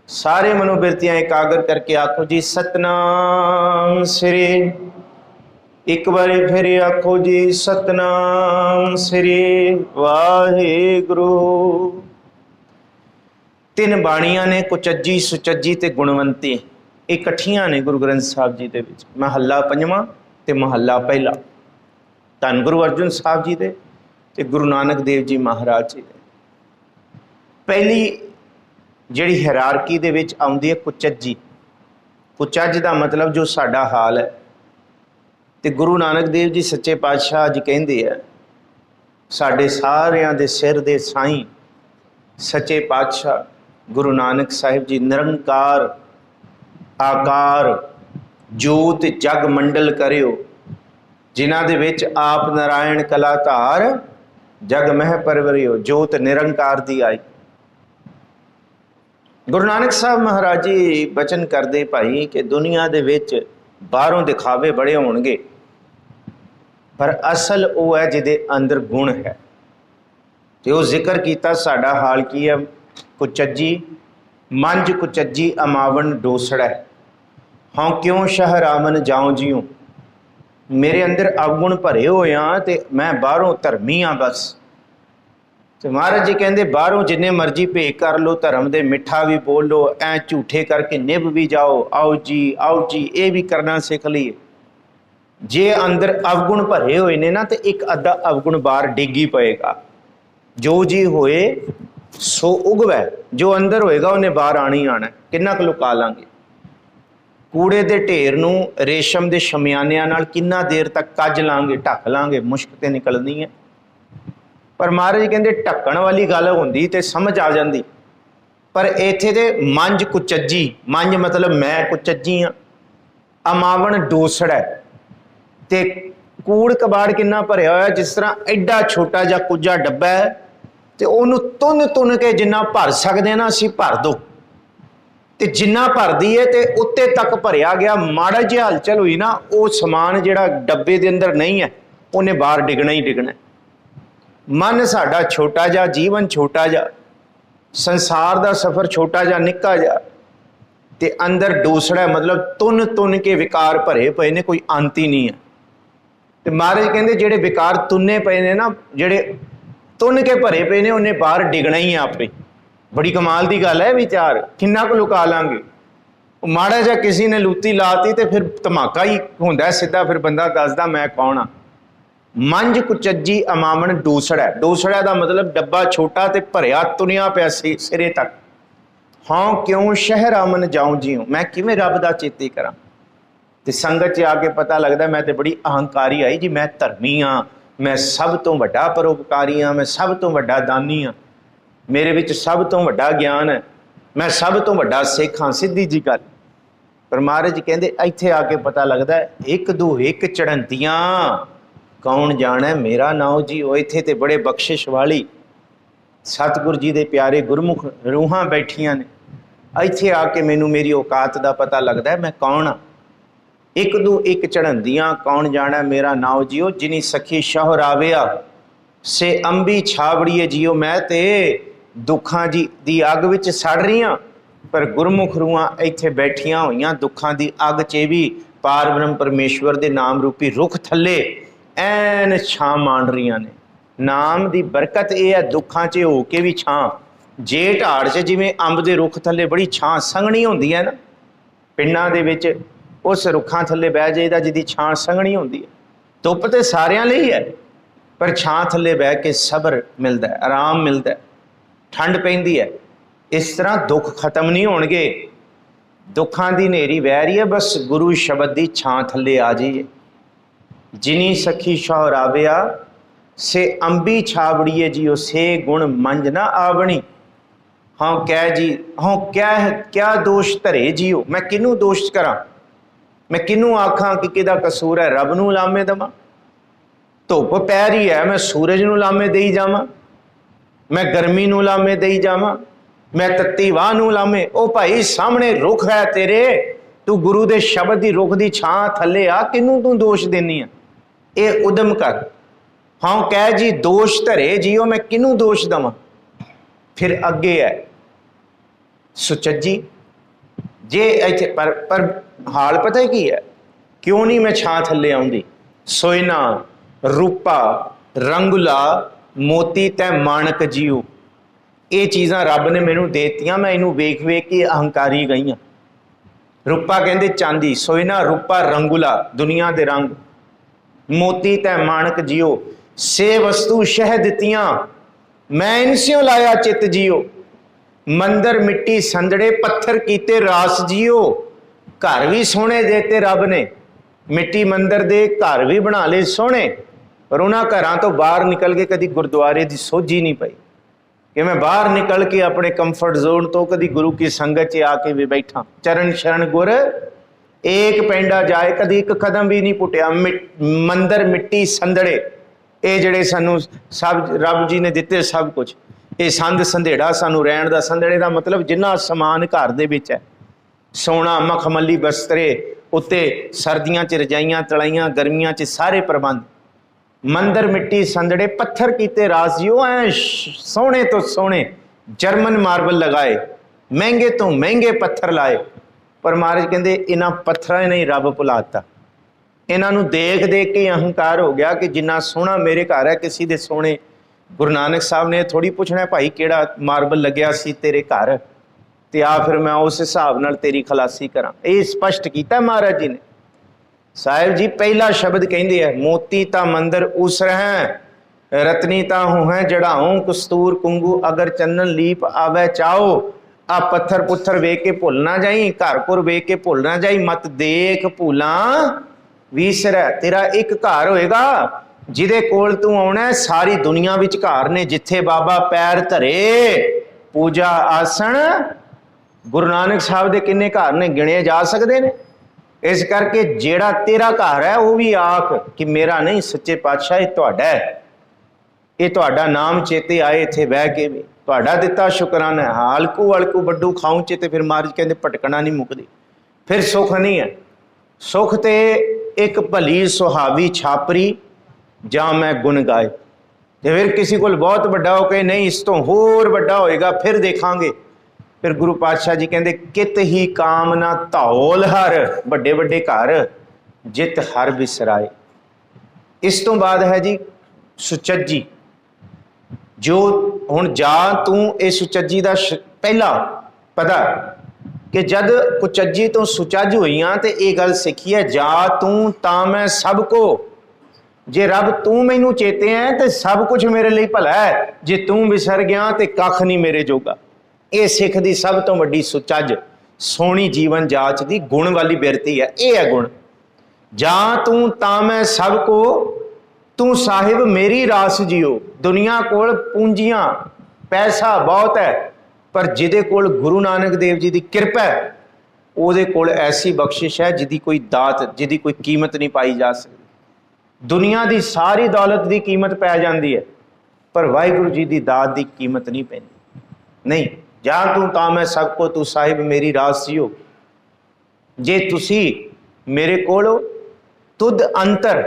सारे मनोबिरतियां एकाग्र करके आखो जी सतनाम श्री। एक बारी फिर आखो जी सतनाम श्री वाहिगुरु। तीन बाणियां ने, कुचज्जी, सुचज्जी ते गुणवंती, इकट्ठियां ने गुरु ग्रंथ साहब जी दे विच। महला पंजवां ते महला पहला धन गुरु अर्जुन साहब जी दे ते गुरु नानक देव जी महाराज जी दे। पहली जिहड़ी हिरारकी दे विच आउंदी है कुचज्जी। कुचज दा मतलब जो साडा हाल है। ते गुरु नानक देव जी सच्चे पातशाह जी कहंदे आ, साडे सारियां दे सिर दे साईं सच्चे पातशाह गुरु नानक साहिब जी निरंकार आकार जोत जग मंडल करियो, जिन्हां दे विच आप नारायण कलाधार जग मह परवरियो। जोत निरंकार दी आई। गुरु नानक साहब महाराज जी बचन करते भाई कि दुनिया दे विच बाहरों दिखावे बड़े होणगे, पर असल वो है जिहदे अंदर गुण है। तो वह जिक्र किया साडा हाल की है, कुचज्जी मंज कुचज्जी अमावन डोसड़ा। हाँ क्यों शहरामन जाऊं जियूं। मेरे अंदर अवगुण भरे हुए हाँ, तो मैं बाहरों धर्मी हाँ बस। तो महाराज जी कहते बाहरों जिन्ने मर्जी भेक कर लो, धर्म दे मिठा भी बोल लो, ऐ झूठे करके निभ भी जाओ, आओ जी ये भी करना सीख लीए। जे अंदर अवगुण भरे हुए ने ना, तो एक अद्धा अवगुण बाहर डिग ही पएगा। जो जी होए सो उगवै, जो अंदर होएगा उन्हें बाहर आना ही आना। किन्ना कुल लुका लांगे। कूड़े के ढेर नूं रेशम के शमियानियां नाल किन्ना देर तक कज लांगे, ढक लांगे, मुश्क ते निकलनी है। पर महाराज कहते ढक्कण वाली गल होंदी ते समझ आ जाती, पर इत्थे ते मंज कुचज्जी, मंज मतलब मैं कुचज्जी हाँ, अमावण डोसड़ा ते कूड़ कबाड़ किन्ना भरिया होया। जिस तरह एडा छोटा जा कुजा डब्बा है, तो उन्होंने तुन तुन के जिन्ना भर सकते हैं ना असी भर दो, तो जिन्ना भरदी है तो उत्ते तक भरिया गया। माड़ा जी हलचल हुई ना, वो समान जिहड़ा डब्बे के अंदर नहीं है उन्हें बाहर डिगना ही डिगना। मन साडा छोटा जा, जीवन छोटा जा, संसार का सफर छोटा जा, निक्का जा, ते अंदर डोसड़ा मतलब तुन तुन के विकार भरे पे ने, कोई अंत ही नहीं है। ਤੇ ਮਹਾਰਾਜ ਕਹਿੰਦੇ ਜਿਹੜੇ ਵਿਕਾਰ ਤੁੰਨੇ ਪਏ ਨੇ ਨਾ, ਜਿਹੜੇ ਤੁੰਨ ਕੇ ਭਰੇ ਪਏ ਨੇ, ਉਹਨੇ ਬਾਹਰ ਡਿੱਗਣਾ ਹੀ ਆ ਆਪੇ। ਬੜੀ ਕਮਾਲ ਦੀ ਗੱਲ ਹੈ ਵਿਚਾਰ, ਕਿੰਨਾ ਕੁ ਲੁਕਾ ਲਾਂਗੇ। ਮਾੜਾ ਜਿਹਾ ਕਿਸੇ ਨੇ ਲੂਤੀ ਲਾਤੀ ਤੇ ਫਿਰ ਧਮਾਕਾ ਹੀ ਹੁੰਦਾ ਸਿੱਧਾ, ਫਿਰ ਬੰਦਾ ਦੱਸਦਾ ਮੈਂ ਕੌਣ ਆ। ਮੰਝ ਕੁਚੱਜੀ ਅਮਾਮਣ ਡੂਸੜਾ, ਡੂਸੜਾ ਦਾ ਮਤਲਬ ਡੱਬਾ ਛੋਟਾ ਤੇ ਭਰਿਆ ਤੁਰਿਆ ਪਿਆ ਸੀ ਸਿਰੇ ਤੱਕ। ਹਾਂ ਕਿਉਂ ਸ਼ਹਿਰ ਅਮਨ ਜਾਉਂ ਜਿਉ, ਮੈਂ ਕਿਵੇਂ ਰੱਬ ਦਾ ਚੇਤੇ ਕਰਾਂ। ਤੇ ਸੰਗਤ 'ਚ ਆ ਕੇ ਪਤਾ ਲੱਗਦਾ ਮੈਂ ਤੇ ਬੜੀ ਅਹੰਕਾਰੀ ਆਈ ਜੀ, ਮੈਂ ਧਰਮੀ ਹਾਂ, ਮੈਂ ਸਭ ਤੋਂ ਵੱਡਾ ਪਰਉਪਕਾਰੀ ਹਾਂ, ਮੈਂ ਸਭ ਤੋਂ ਵੱਡਾ ਦਾਨੀ ਹਾਂ, ਮੇਰੇ ਵਿੱਚ ਸਭ ਤੋਂ ਵੱਡਾ ਗਿਆਨ ਹੈ, ਮੈਂ ਸਭ ਤੋਂ ਵੱਡਾ ਸਿੱਖ ਹਾਂ। ਸਿੱਧੀ ਜੀ ਗੱਲ। ਪਰ ਮਹਾਰਾਜ ਕਹਿੰਦੇ ਇੱਥੇ ਆ ਕੇ ਪਤਾ ਲੱਗਦਾ ਇੱਕ ਦੂ ਇੱਕ ਚੜੰਤੀਆਂ, ਕੌਣ ਜਾਣੈ ਮੇਰਾ ਨਾਉ ਜੀ। ਉਹ ਇੱਥੇ ਤੇ ਬੜੇ ਬਖਸ਼ਿਸ਼ ਵਾਲੀ ਸਤਿਗੁਰੂ ਜੀ ਦੇ ਪਿਆਰੇ ਗੁਰਮੁਖ ਰੂਹਾਂ ਬੈਠੀਆਂ ਨੇ। ਇੱਥੇ ਆ ਕੇ ਮੈਨੂੰ ਮੇਰੀ ਔਕਾਤ ਦਾ ਪਤਾ ਲੱਗਦਾ ਮੈਂ ਕੌਣ ਹਾਂ। ਇੱਕ ਦੂ ਇੱਕ ਚੜੰਦੀਆਂ, ਕੌਣ ਜਾਣੈ ਮੇਰਾ ਨਾਉ ਜੀਓ। ਜਿਨੀ ਸਖੀ ਸ਼ਹੁਰ ਆਵਿਆ ਸੇ ਅੰਬੀ ਛਾਵੜੀਏ ਜੀਓ। ਮੈਂ ਤੇ ਦੁੱਖਾਂ ਦੀ ਅੱਗ ਵਿੱਚ ਸੜ ਰਹੀ ਹਾਂ, ਪਰ ਗੁਰਮੁਖ ਰੂਹਾਂ ਇੱਥੇ ਬੈਠੀਆਂ ਹੋਈਆਂ ਦੁੱਖਾਂ ਦੀ ਅੱਗ 'ਚ ਵੀ ਪਾਰ ਬ੍ਰਹਮ ਪਰਮੇਸ਼ਵਰ ਦੇ ਨਾਮ ਰੂਪੀ ਰੁੱਖ ਥੱਲੇ ਐਨ ਛਾਂ ਮਾਣ ਰਹੀਆਂ ਨੇ। ਨਾਮ ਦੀ ਬਰਕਤ ਇਹ ਹੈ, ਦੁੱਖਾਂ 'ਚ ਹੋ ਕੇ ਵੀ ਛਾਂ। ਜੇਠ ਹਾੜ 'ਚ ਜਿਵੇਂ ਅੰਬ ਦੇ ਰੁੱਖ ਥੱਲੇ ਬੜੀ ਛਾਂ ਸੰਘਣੀ ਹੁੰਦੀ ਹੈ ਨਾ, ਪਿੰਡਾਂ ਦੇ ਵਿੱਚ ਉਸ ਰੁੱਖਾਂ ਥੱਲੇ ਬਹਿ ਜਾਈਦਾ ਜਿਹਦੀ ਛਾਂ ਸੰਘਣੀ ਹੁੰਦੀ ਹੈ। ਧੁੱਪ ਤੇ ਸਾਰਿਆਂ ਲਈ ਹੈ, ਪਰ ਛਾਂ ਥੱਲੇ ਬਹਿ ਕੇ ਸਬਰ ਮਿਲਦਾ ਹੈ, ਆਰਾਮ ਮਿਲਦਾ ਹੈ, ਠੰਡ ਪੈਂਦੀ ਹੈ। ਇਸ ਤਰ੍ਹਾਂ ਦੁੱਖ ਖਤਮ ਨਹੀਂ ਹੋਣਗੇ, ਦੁੱਖਾਂ ਦੀ ਹਨੇਰੀ ਵਹਿ ਰਹੀ ਹੈ, ਬਸ ਗੁਰੂ ਸ਼ਬਦ ਦੀ ਛਾਂ ਥੱਲੇ ਆ ਜਾਈਏ। ਜਿਨੀ ਸਖੀ ਸ਼ਹੁਰ ਆਵਿਆ ਸੇ ਅੰਬੀ ਛਾਵੜੀਏ ਜੀਓ, ਸੇ ਗੁਣ ਮੰਝ ਨਾ ਆਵਣੀ। ਹਾਂ ਕਹਿ ਜੀ, ਹਾਂ ਕਿਆ ਦੋਸ਼ ਧਰੇ ਜੀਓ। ਮੈਂ ਕਿਹਨੂੰ ਦੋਸ਼ ਕਰਾਂ, ਮੈਂ ਕਿਹਨੂੰ ਆਖਾਂ ਕਿ ਕਿਹਦਾ ਕਸੂਰ ਹੈ। ਰੱਬ ਨੂੰ ਲਾਮੇ ਦੇਵਾਂ, ਧੁੱਪ ਪੈ ਰਹੀ ਹੈ ਮੈਂ ਸੂਰਜ ਨੂੰ ਲਾਮੇ ਦੇਈ ਜਾਵਾਂ, ਮੈਂ ਗਰਮੀ ਨੂੰ ਲਾਮੇ ਦੇਈ ਜਾਵਾਂ, ਮੈਂ ਤੱਤੀ ਵਾਹ ਨੂੰ ਲਾਮੇ। ਉਹ ਭਾਈ ਸਾਹਮਣੇ ਰੁੱਖ ਹੈ ਤੇਰੇ, ਤੂੰ ਗੁਰੂ ਦੇ ਸ਼ਬਦ ਦੀ ਰੁੱਖ ਦੀ ਛਾਂ ਥੱਲੇ ਆ, ਕਿਹਨੂੰ ਤੂੰ ਦੋਸ਼ ਦੇਨੀ ਆ। ਇਹ ਉਦਮ ਕਰ। ਹਾਂ ਕਹਿ ਜੀ ਦੋਸ਼ ਧਰੇ ਜੀਓ, ਮੈਂ ਕਿਹਨੂੰ ਦੋਸ਼ ਦੇਵਾਂ। ਫਿਰ ਅੱਗੇ ਹੈ ਸੁਚੱਜੀ ਜੇ ਇੱਥੇ ਪਰ ਹਾਲ ਪਤਾ ਕੀ ਹੈ, ਕਿਉਂ ਨਹੀਂ ਮੈਂ ਛਾਂ ਥੱਲੇ ਆਉਂਦੀ। ਸੋਇਨਾ ਰੂਪਾ ਰੰਗੁਲਾ ਮੋਤੀ ਤੈ ਮਾਣਕ ਜੀਓ। ਇਹ ਚੀਜ਼ਾਂ ਰੱਬ ਨੇ ਮੈਨੂੰ ਦੇਤੀਆਂ, ਮੈਂ ਇਹਨੂੰ ਵੇਖ ਵੇਖ ਕੇ ਅਹੰਕਾਰੀ ਗਈ ਹਾਂ। ਰੂਪਾ ਕਹਿੰਦੇ ਚਾਂਦੀ, ਸੋਇਨਾ ਰੂਪਾ ਰੰਗੁਲਾ ਦੁਨੀਆ ਦੇ ਰੰਗ, ਮੋਤੀ ਤੈ ਮਾਣਕ ਜੀਓ। ਸੇ ਵਸਤੂ ਸ਼ਹਿ ਦਿੱਤੀਆਂ ਮੈਂ ਇਨਸਿਓ ਲਾਇਆ ਚਿੱਤ ਜੀਓ। ਮੰਦਰ ਮਿੱਟੀ ਸੰਦੜੇ ਪੱਥਰ ਕੀਤੇ ਰਾਸ ਜੀਓ। ਘਰ ਵੀ ਸੋਹਣੇ ਦੇਤੇ ਰੱਬ ਨੇ, ਮਿੱਟੀ ਮੰਦਰ ਦੇ ਘਰ ਵੀ ਬਣਾ ਲਏ ਸੋਹਣੇ, ਪਰ ਉਹਨਾਂ ਘਰਾਂ ਤੋਂ ਬਾਹਰ ਨਿਕਲ ਕੇ ਕਦੀ ਗੁਰਦੁਆਰੇ ਦੀ ਸੋਝੀ ਨਹੀਂ ਪਈ ਕਿ ਮੈਂ ਬਾਹਰ ਨਿਕਲ ਕੇ ਆਪਣੇ ਕੰਫਰਟ ਜ਼ੋਨ ਤੋਂ ਕਦੀ ਗੁਰੂ ਕੀ ਸੰਗਤ 'ਚ ਆ ਕੇ ਵੀ ਬੈਠਾ। ਚਰਨ ਸ਼ਰਨ ਗੁਰ ਏਕ ਪੈਂਡਾ ਜਾਏ, ਕਦੀ ਇੱਕ ਕਦਮ ਵੀ ਨਹੀਂ ਪੁੱਟਿਆ। ਮੰਦਰ ਮਿੱਟੀ ਸੰਦੜੇ, ਇਹ ਜਿਹੜੇ ਸਾਨੂੰ ਸਭ ਰੱਬ ਜੀ ਨੇ ਦਿੱਤੇ ਸਭ ਕੁਝ, ਇਹ ਸੰਦ ਸੰਧੇੜਾ ਸਾਨੂੰ ਰਹਿਣ ਦਾ। ਸੰਧੇੜੇ ਦਾ ਮਤਲਬ ਜਿੰਨਾ ਸਮਾਨ ਘਰ ਦੇ ਵਿੱਚ ਹੈ, ਸੋਨਾ ਮਖਮਲੀ ਬਸਤਰੇ, ਉੱਤੇ ਸਰਦੀਆਂ 'ਚ ਰਜਾਈਆਂ ਤਲਾਈਆਂ, ਗਰਮੀਆਂ 'ਚ ਸਾਰੇ ਪ੍ਰਬੰਧ। ਮੰਦਰ ਮਿੱਟੀ ਸੰਦੜੇ ਪੱਥਰ ਕੀਤੇ ਰਾਸ ਜੀਓ। ਐ ਸੋਹਣੇ ਤੋਂ ਸੋਹਣੇ ਜਰਮਨ ਮਾਰਬਲ ਲਗਾਏ, ਮਹਿੰਗੇ ਤੋਂ ਮਹਿੰਗੇ ਪੱਥਰ ਲਾਏ, ਪਰ ਮਹਾਰਾਜ ਕਹਿੰਦੇ ਇਹਨਾਂ ਪੱਥਰਾਂ ਨੇ ਹੀ ਰੱਬ ਭੁਲਾਤਾ। ਇਹਨਾਂ ਨੂੰ ਦੇਖ ਦੇਖ ਕੇ ਅਹੰਕਾਰ ਹੋ ਗਿਆ ਕਿ ਜਿੰਨਾ ਸੋਹਣਾ ਮੇਰੇ ਘਰ ਹੈ, ਕਿਸੇ ਦੇ ਸੋਹਣੇ। ਗੁਰੂ ਨਾਨਕ ਸਾਹਿਬ ਨੇ ਥੋੜ੍ਹੀ ਪੁੱਛਣਾ ਭਾਈ ਕਿਹੜਾ ਮਾਰਬਲ ਲੱਗਿਆ ਸੀ ਤੇਰੇ ਘਰ, ਤੇ ਆ ਫਿਰ ਮੈਂ ਉਸ ਹਿਸਾਬ ਨਾਲ ਤੇਰੀ ਖਲਾਸੀ ਕਰਾਂ। ਇਹ ਸਪਸ਼ਟ ਕੀਤਾ ਮਹਾਰਾਜ ਜੀ ਨੇ। ਸਾਹਿਬ ਜੀ ਪਹਿਲਾ ਸ਼ਬਦ ਕਹਿੰਦੇ ਆ, ਮੋਤੀ ਤਾਂ ਮੰਦਰ ਉਸਰਹਿ, ਰਤਨੀ ਤਾਂ ਹੂੰ ਹੈ ਜੜਾਉ, ਕਸਤੂਰ ਕੁੰਗੂ ਅਗਰ ਚੰਨਨ ਲੀਪ ਆਵੇ ਚਾਓ। ਆ ਪੱਥਰ ਪੁੱਥਰ ਵੇਖ ਕੇ ਭੁੱਲ ਨਾ ਜਾਈ, ਘਰ ਘੁਰ ਵੇਖ ਕੇ ਭੁੱਲ ਨਾ ਜਾਈ, ਮਤ ਦੇਖ ਭੁੱਲਾਂ ਵੀਸਰੈ। ਤੇਰਾ ਇੱਕ ਘਰ ਹੋਏਗਾ ਜਿਹਦੇ ਕੋਲ ਤੂੰ ਆਉਣਾ, ਸਾਰੀ ਦੁਨੀਆ ਵਿੱਚ ਘਰ ਨੇ, ਜਿੱਥੇ ਬਾਬਾ ਪੈਰ ਧਰੇ ਪੂਜਾ ਆਸਣ। ਗੁਰੂ ਨਾਨਕ ਸਾਹਿਬ ਦੇ ਕਿੰਨੇ ਘਰ ਨੇ, ਗਿਣੇ ਜਾ ਸਕਦੇ ਨੇ। ਇਸ ਕਰਕੇ ਜਿਹੜਾ ਤੇਰਾ ਘਰ ਹੈ ਉਹ ਵੀ ਆਖ ਕਿ ਮੇਰਾ ਨਹੀਂ, ਸੱਚੇ ਪਾਤਸ਼ਾਹ ਇਹ ਤੁਹਾਡਾ ਹੈ, ਇਹ ਤੁਹਾਡਾ ਨਾਮ ਚੇਤੇ ਆਏ ਇੱਥੇ ਬਹਿ ਕੇ ਵੀ, ਤੁਹਾਡਾ ਦਿੱਤਾ ਸ਼ੁਕਰਾਨਾ ਹੈ। ਹਲਕੂ ਹਲਕੂ ਵੱਡੂ ਖਾਉਂ ਚੇਤੇ। ਫਿਰ ਮਹਾਰਾਜ ਕਹਿੰਦੇ ਭਟਕਣਾ ਨਹੀਂ ਮੁੱਕਦੀ, ਫਿਰ ਸੁੱਖ ਨਹੀਂ ਹੈ। ਸੁੱਖ ਤੇ ਇੱਕ ਭਲੀ ਸੁਹਾਵੀ ਛਾਪਰੀ ਜਾਂ ਮੈਂ ਗੁਣ ਗਾਏ। ਤੇ ਫਿਰ ਕਿਸੇ ਕੋਲ ਬਹੁਤ ਵੱਡਾ ਹੋ ਕੇ ਨਹੀਂ, ਇਸ ਤੋਂ ਹੋਰ ਵੱਡਾ ਹੋਏਗਾ ਫਿਰ ਦੇਖਾਂਗੇ। ਫਿਰ ਗੁਰੂ ਪਾਤਸ਼ਾਹ ਜੀ ਕਹਿੰਦੇ ਕਿਤ ਹੀ ਕਾਮ ਨਾ ਧੌਲ ਹਰ, ਵੱਡੇ ਵੱਡੇ ਘਰ ਜਿਤ ਹਰ ਬਿਸਰਾਏ। इस तो बाद है जी सुचज्जी। जो हुण जा तू ये सुचज्जी का पहला पता कि जद कुचज्जी तो सुचज हुई तो ये गल सीखी है, जा तू ता मैं सब को, जे रब तू मैनू चेते है तो सब कुछ मेरे लिए भला है, जे तू विसर गया तो कख नहीं मेरे जोगा। ये सिख दी सब तो वड्डी सुचज सोहनी जीवन जाच दी गुण वाली बिरती है। ये है गुण। जा तू ता मैं सब को, तू साहिब मेरी रास जियो। दुनिया कोल पूंजियां पैसा बहुत है, पर जिदे कोल गुरु नानक देव जी की किरपा है, उहदे कोल ऐसी बख्शिश है जिदी कोई दात, जिदी कोई कीमत नहीं पाई जा सकती। दुनिया की सारी दौलत की कीमत पै जाती है, पर वाहिगुरू जी की दात की कीमत नहीं पैंदी। नहीं, जा तू ता मैं सब को, तू साहिब मेरी रास जियो। जे तुसी मेरे कोल तुद अंतर,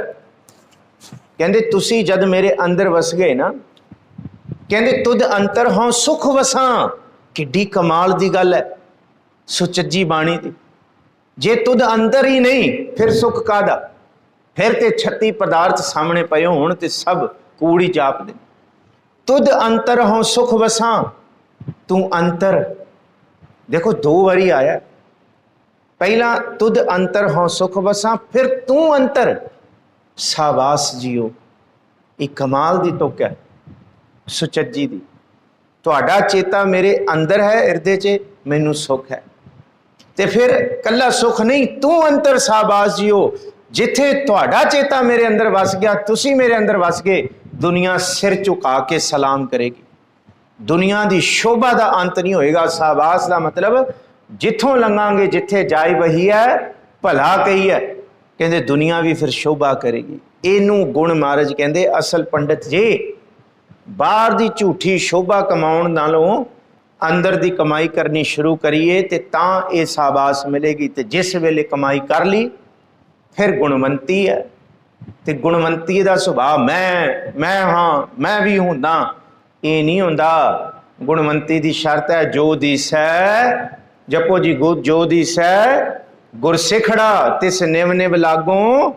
कहते तुसी जद मेरे अंदर वस गए ना, कहते तुद अंतर हों सुख वसां। किड्डी कमाल दी गल है सुचज्जी बाणी दी। जे तुद अंदर ही नहीं फिर सुख कादा, फिर ते 36 पदार्थ सामने पए होण ते सब कूड़ी चाप दे। तुद अंतर हों सुख वसां, तू अंतर, देखो 2 बारी आया। पहला तुद अंतर हों सुख वसां, फिर तू अंतर, शाबाश जियो। एक कमाल दी तुक है सुचज्जी दी। तुहाडा चेता मेरे अंदर है, इरदे च मैनू सुख है। ते फिर कला सुख नहीं, तू अंतर शाबाश जियो। जिथे तुहाडा चेता मेरे अंदर वस गया, तुसी मेरे अंदर वस गए, दुनिया सिर झुका के सलाम करेगी। दुनिया की शोभा का अंत नहीं होएगा। शाबाश का मतलब जिथों लंघांगे, जिथे जाई वही है, भला कही है, कहते दुनिया भी फिर शोभा करेगी। इनू गुण महाराज कहते असल पंडित जे बाहर की झूठी शोभा कमाउण नालों अंदर की कमाई करनी शुरू करिए तो तां ये शाबाश मिलेगी। तो जिस वेले कमाई कर ली फिर गुणवंती है। तो गुणवंती का सुभाव मैं हाँ मैं भी हुंदा, ये नहीं हुंदा। गुणवंती की शर्त है जो दिसै, जपो जी जो दिसै गुरसिखड़ा तिस निव निव लागों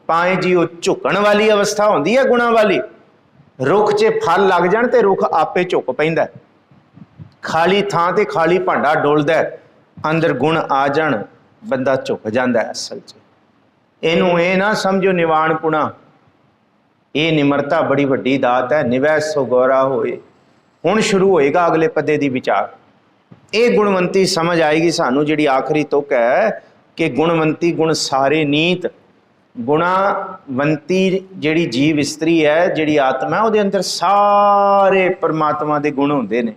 पाए जी। वो झुकण वाली अवस्था होंदी है गुणा वाली। रुख च फल लग जाण ते रुख आपे झुक पैंदा। खाली थां ते खाली भांडा डोलदा, अंदर गुण आ जाण बंदा झुक जांदा है। असल च इनू ये ना समझो निवाणपुणा, ये निमरता बड़ी वड्डी दात है। निवै सो गौरा होए। हुण शुरू होएगा अगले पदे दी विचार। ये गुणवंती समझ आएगी सानू। जिहड़ी आखिरी तुक है कि गुणवंती गुण सारे नीत। गुणावंती जिहड़ी जीव इस्त्री है, जिहड़ी आत्मा है, उहदे अंदर सारे परमात्मा दे गुण हुंदे ने।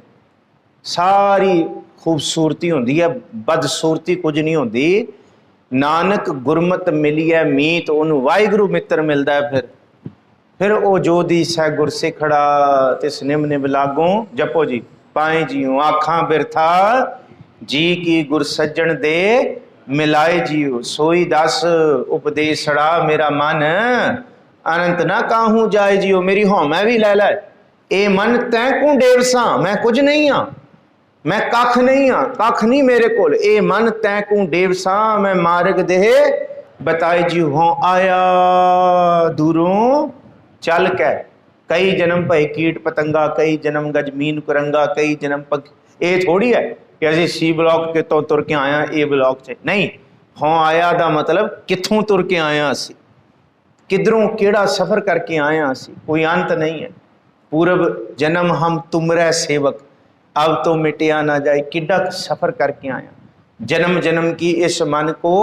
सारी खूबसूरती हुंदी है, बदसूरती कुछ नहीं हुंदी। नानक गुरमत मिलिए मीत, उन्होंने वाहिगुरू मित्र मिलता है। फिर वो जो दिसै गुरसिखड़ा तिस निम निम लागों, जपो जी पाए जियो। आखां बिरथा जी की गुर सज्जन दे मिलाए जियो। सोई दस उपदेशड़ा मेरा मन अनंत ना काहू जाए जियो। मेरी हौमै भी लै लै, ए मन तैं को डेवसा, मैं कुछ नहीं हाँ, मैं कख नहीं हाँ, कख नहीं मेरे कोल। ए मन तैं को डेवसा, मैं मार्ग दे बताए जियो। हों आया दूरों चल के, कई जन्म भई कीट पतंगा, कई जन्म गजमीन कुरंगा, कई जन्म पक। ये थोड़ी है कि असी सी ब्लॉक के तो तुर के आया ए ब्लॉक से नहीं। हों आया दा मतलब कित्थों तुर के आया असी, किधरों केड़ा सफर करके आया असी, कोई अंत नहीं है। पूर्व जन्म हम तुमरे सेवक, अब तो मिटिया ना जाए। किड्डा सफर करके आया। जन्म जन्म की इस मन को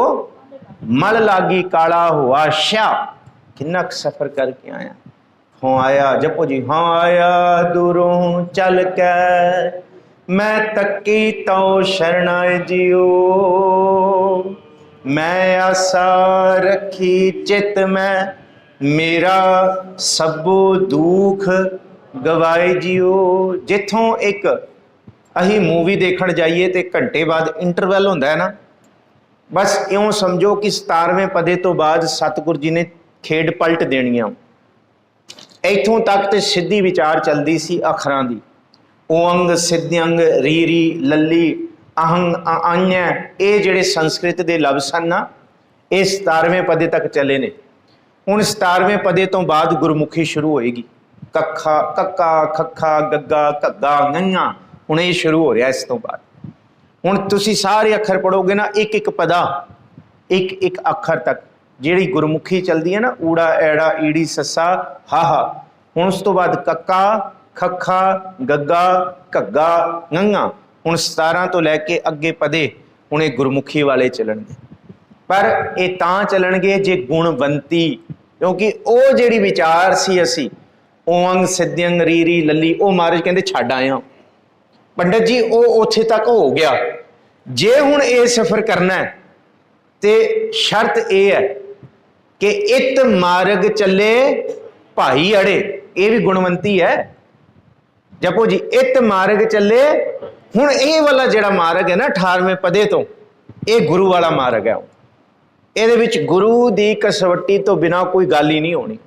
मल लागी काला हुआ श्या, किन्ना सफर करके आया। हों आया, जपो जी हों आया दूरों चल के, मैं तकी तो शरणाए जियो। मैं आशा रखी चित में, मेरा सबो दुख गवाए जियो। जिथों एक अही मूवी देखण जाइए तो घंटे बाद इंटरवल होंदा है ना, बस इउं समझो कि 17वें पदे तो बाद सतगुरु जी ने खेड पलट देनियां। इथों तक तो सीधी विचार चलती सी अखरां दी। ओंग सिद्ध्यंग रीरी लली अहंग अन्य, ये जिहड़े संस्कृत के लफ्ज़ सन ना, ये 17वें पदे तक चले ने। ਹੁਣ 17ਵੇਂ ਪਦੇ ਤੋਂ ਬਾਅਦ ਗੁਰਮੁਖੀ ਸ਼ੁਰੂ ਹੋਏਗੀ। ਕੱਖਾ ਕੱਕਾ ਖੱਖਾ ਗੱਗਾ ਘੱਗਾ ਗਈਆਂ, ਹੁਣ ਇਹ ਸ਼ੁਰੂ ਹੋ ਰਿਹਾ। ਇਸ ਤੋਂ ਬਾਅਦ ਹੁਣ ਤੁਸੀਂ ਸਾਰੇ ਅੱਖਰ ਪੜੋਗੇ ਨਾ, ਇੱਕ ਇੱਕ ਪਦਾ, ਇੱਕ ਇੱਕ ਅੱਖਰ ਤੱਕ ਜਿਹੜੀ ਗੁਰਮੁਖੀ ਚਲਦੀ ਹੈ ਨਾ, ਊੜਾ ਐੜਾ ਈੜੀ ਸੱਸਾ ਹਾਹਾ। ਹੁਣ ਉਸ ਤੋਂ ਬਾਅਦ ਕੱਕਾ ਖੱਖਾ ਗੱਗਾ ਘੱਗਾ ਗਈਆਂ। ਹੁਣ 17 ਤੋਂ ਲੈ ਕੇ ਅੱਗੇ ਪਦੇ ਹੁਣ ਇਹ ਗੁਰਮੁਖੀ ਵਾਲੇ ਚੱਲਣਗੇ। ਪਰ ਇਹ ਤਾਂ ਚੱਲਣਗੇ ਜੇ ਗੁਣਵੰਤੀ, ਕਿਉਂਕਿ ਉਹ ਜਿਹੜੀ ਵਿਚਾਰ ਸੀ ਅਸੀਂ ਓੰਗ ਸਿੱਧਿਅੰਗ ਰੀਰੀ ਲੱਲੀ, ਉਹ ਮਹਾਰਾਜ ਕਹਿੰਦੇ ਛੱਡ ਆਇਆ ਪੰਡਤ ਜੀ, ਉਹ ਉੱਥੇ ਤੱਕ ਹੋ ਗਿਆ। ਜੇ ਹੁਣ ਇਹ ਸਫ਼ਰ ਕਰਨਾ ਹੈ ਤੇ ਸ਼ਰਤ ਇਹ ਹੈ ਕਿ ਇਤ ਮਾਰਗ ਚੱਲੇ ਭਾਈ ਅੜੇ, ਇਹ ਵੀ ਗੁਣਵੰਤੀ ਹੈ। ਜਪੋ ਜੀ, ਇਤ ਮਾਰਗ ਚੱਲੇ। ਹੁਣ ਇਹ ਵਾਲਾ ਜਿਹੜਾ ਮਾਰਗ ਹੈ ਨਾ 18ਵੇਂ ਪਦੇ ਤੋਂ, ਇਹ ਗੁਰੂ ਵਾਲਾ ਮਾਰਗ ਹੈ। ਇਹਦੇ ਵਿੱਚ ਗੁਰੂ ਦੀ ਕਸਵੱਟੀ ਤੋਂ ਬਿਨਾਂ ਕੋਈ ਗੱਲ ਹੀ ਨਹੀਂ ਹੋਣੀ।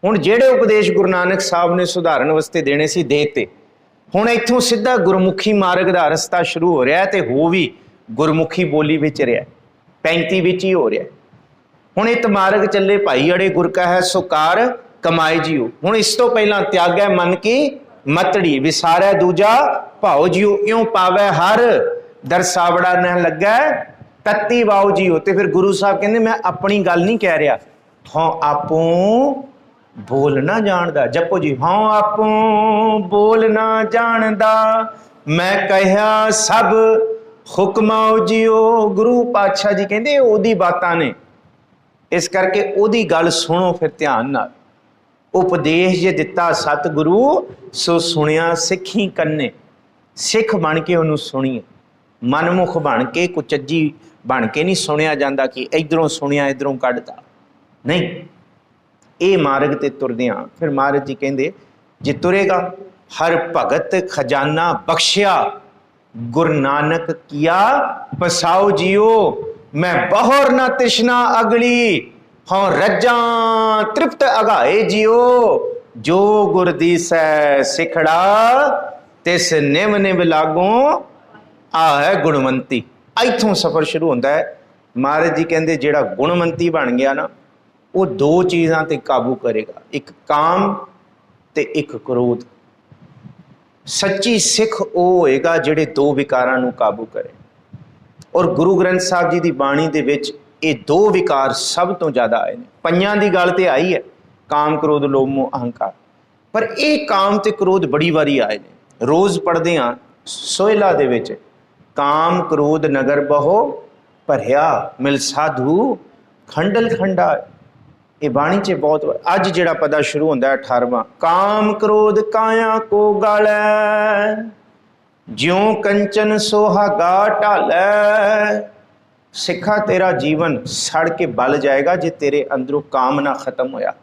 ਹੁਣ ਜਿਹੜੇ ਉਪਦੇਸ਼ ਗੁਰੂ ਨਾਨਕ ਸਾਹਿਬ ਨੇ ਸੁਧਾਰਨ ਵਾਸਤੇ ਦੇਣੇ ਸੀ ਦੇ ਤੇ। ਹੁਣ ਇੱਥੋਂ ਸਿੱਧਾ ਗੁਰਮੁਖੀ ਮਾਰਗ ਦਾ ਰਸਤਾ ਸ਼ੁਰੂ ਹੋ ਰਿਹਾ ਤੇ ਹੋ ਵੀ ਗੁਰਮੁਖੀ ਬੋਲੀ ਵਿੱਚ ਰਿਹਾ, 35 ਵਿੱਚ ਹੀ ਹੋ ਰਿਹਾ। ਹੁਣ ਇਤ ਮਾਰਗ ਚੱਲੇ ਭਾਈ ਅੜੇ, ਗੁਰ ਕਾ ਹੈ ਸੁਕਾਰ ਕਮਾਏ ਜੀਓ। ਹੁਣ ਇਸ ਤੋਂ ਪਹਿਲਾਂ ਤਿਆਗੈ ਮਨ ਕੀ ਮਤੜੀ, ਵਿਸਾਰੈ ਦੂਜਾ ਭਾਉ ਜੀਓ। ਇਉਂ ਪਾਵੈ ਹਰ ਦਰਸਾਵੜਾ ਨ ਲੱਗੈ ਤੱਤੀ ਵਾਉ ਜੀਓ। ਤੇ ਫਿਰ ਗੁਰੂ ਸਾਹਿਬ ਕਹਿੰਦੇ ਮੈਂ ਆਪਣੀ ਗੱਲ ਨਹੀਂ ਕਹਿ ਰਿਹਾ, ਹਾਂ ਆਪੋਂ ਬੋਲ ਨਾ ਜਾਣਦਾ। ਜਪੋ ਜੀ, ਹਾਂ ਆਪੋਂ ਬੋਲ ਨਾ ਜਾਣਦਾ, ਮੈਂ ਕਹਿਆ ਸਭ ਹੁਕਮਾਉ ਜੀਓ। ਗੁਰੂ ਪਾਤਸ਼ਾਹ ਜੀ ਕਹਿੰਦੇ ਉਹਦੀ ਬਾਤਾਂ ਨੇ, ਇਸ ਕਰਕੇ ਉਹਦੀ ਗੱਲ ਸੁਣੋ ਫਿਰ ਧਿਆਨ ਨਾਲ। ਉਪਦੇਸ਼ ਜੇ ਦਿੱਤਾ ਸਤਿਗੁਰੂ, ਸੋ ਸੁਣਿਆ ਸਿੱਖੀ ਕੰਨੇ। ਸਿੱਖ ਬਣ ਕੇ ਉਹਨੂੰ ਸੁਣੀਏ, ਮਨਮੁਖ ਬਣ ਕੇ, ਕੁਚੱਜੀ ਬਣ ਕੇ ਨਹੀਂ ਸੁਣਿਆ ਜਾਂਦਾ ਕਿ ਇਧਰੋਂ ਸੁਣਿਆ ਇਧਰੋਂ ਕੱਢਤਾ, ਨਹੀਂ। ਇਹ ਮਾਰਗ ਤੇ ਤੁਰਦੇ ਹਾਂ। ਫਿਰ ਮਹਾਰਾਜ ਜੀ ਕਹਿੰਦੇ ਜੇ ਤੁਰੇਗਾ, ਹਰ ਭਗਤ ਖਜ਼ਾਨਾ ਬਖਸ਼ਿਆ, ਗੁਰੂ ਨਾਨਕ ਕੀਆ ਪਸਾਉ ਜੀਓ। ਮੈਂ ਬਹੁਰ ਨਾ ਤ੍ਰਿਸ਼ਨਾ ਅਗਲੀ, ਹਾਂ ਰੱਜਾਂ ਤ੍ਰਿਪਤ ਅਗਾਏ ਜੀਓ। ਜੋ ਗੁਰ ਦੀਸੈ ਸਿਖੜਾ, ਤਿਸ ਨਿਵ ਨਿਵ ਲਾਗੋਂ ਆ ਹੈ ਗੁਣਵੰਤੀ। ਇੱਥੋਂ ਸਫ਼ਰ ਸ਼ੁਰੂ ਹੁੰਦਾ ਹੈ। ਮਹਾਰਾਜ ਜੀ ਕਹਿੰਦੇ ਜਿਹੜਾ ਗੁਣਵੰਤੀ ਬਣ ਗਿਆ ਨਾ, ਉਹ ਦੋ ਚੀਜ਼ਾਂ ਤੇ ਕਾਬੂ ਕਰੇਗਾ, ਇੱਕ ਕਾਮ ਤੇ ਇੱਕ ਕ੍ਰੋਧ। ਸੱਚੀ ਸਿੱਖ ਉਹ ਹੋਏਗਾ ਜਿਹੜੇ ਦੋ ਵਿਕਾਰਾਂ ਨੂੰ ਕਾਬੂ ਕਰੇ। ਔਰ ਗੁਰੂ ਗ੍ਰੰਥ ਸਾਹਿਬ ਜੀ ਦੀ ਬਾਣੀ ਦੇ ਵਿੱਚ ਇਹ ਦੋ ਵਿਕਾਰ ਸਭ ਤੋਂ ਜ਼ਿਆਦਾ ਆਏ ਨੇ। ਪੰਜਾਂ ਦੀ ਗੱਲ ਤੇ ਆਈ ਹੈ, ਕਾਮ ਕ੍ਰੋਧ ਲੋਭ ਮੋਹ ਅਹੰਕਾਰ, ਪਰ ਇਹ ਕਾਮ ਤੇ ਕ੍ਰੋਧ ਬੜੀ ਵਾਰੀ ਆਏ ਨੇ। ਰੋਜ਼ ਪੜ੍ਹਦੇ ਹਾਂ ਸੋਹਿਲਾ ਦੇ ਵਿੱਚ, ਕਾਮ ਕ੍ਰੋਧ ਨਗਰ ਬਹੋ ਭਰਿਆ, ਮਿਲ ਸਾਧੂ ਖੰਡਲ ਖੰਡਾ। ਇਹ ਬਾਣੀ 'ਚ ਬਹੁਤ ਅੱਜ ਜਿਹੜਾ ਪਦਾ ਸ਼ੁਰੂ ਹੁੰਦਾ 18ਵਾਂ, ਕਾਮ ਕ੍ਰੋਧ ਕਾਇਆ ਕੋ ਗਾਲੈ, ਜਿਉ ਕੰਚਨ ਸੁਹਾਗਾ ਢਾਲੈ। ਸਿੱਖਾ ਤੇਰਾ ਜੀਵਨ ਸੜ ਕੇ ਬਲ ਜਾਏਗਾ ਜੇ ਤੇਰੇ ਅੰਦਰੋਂ ਕਾਮ ਨਾ ਖਤਮ ਹੋਇਆ।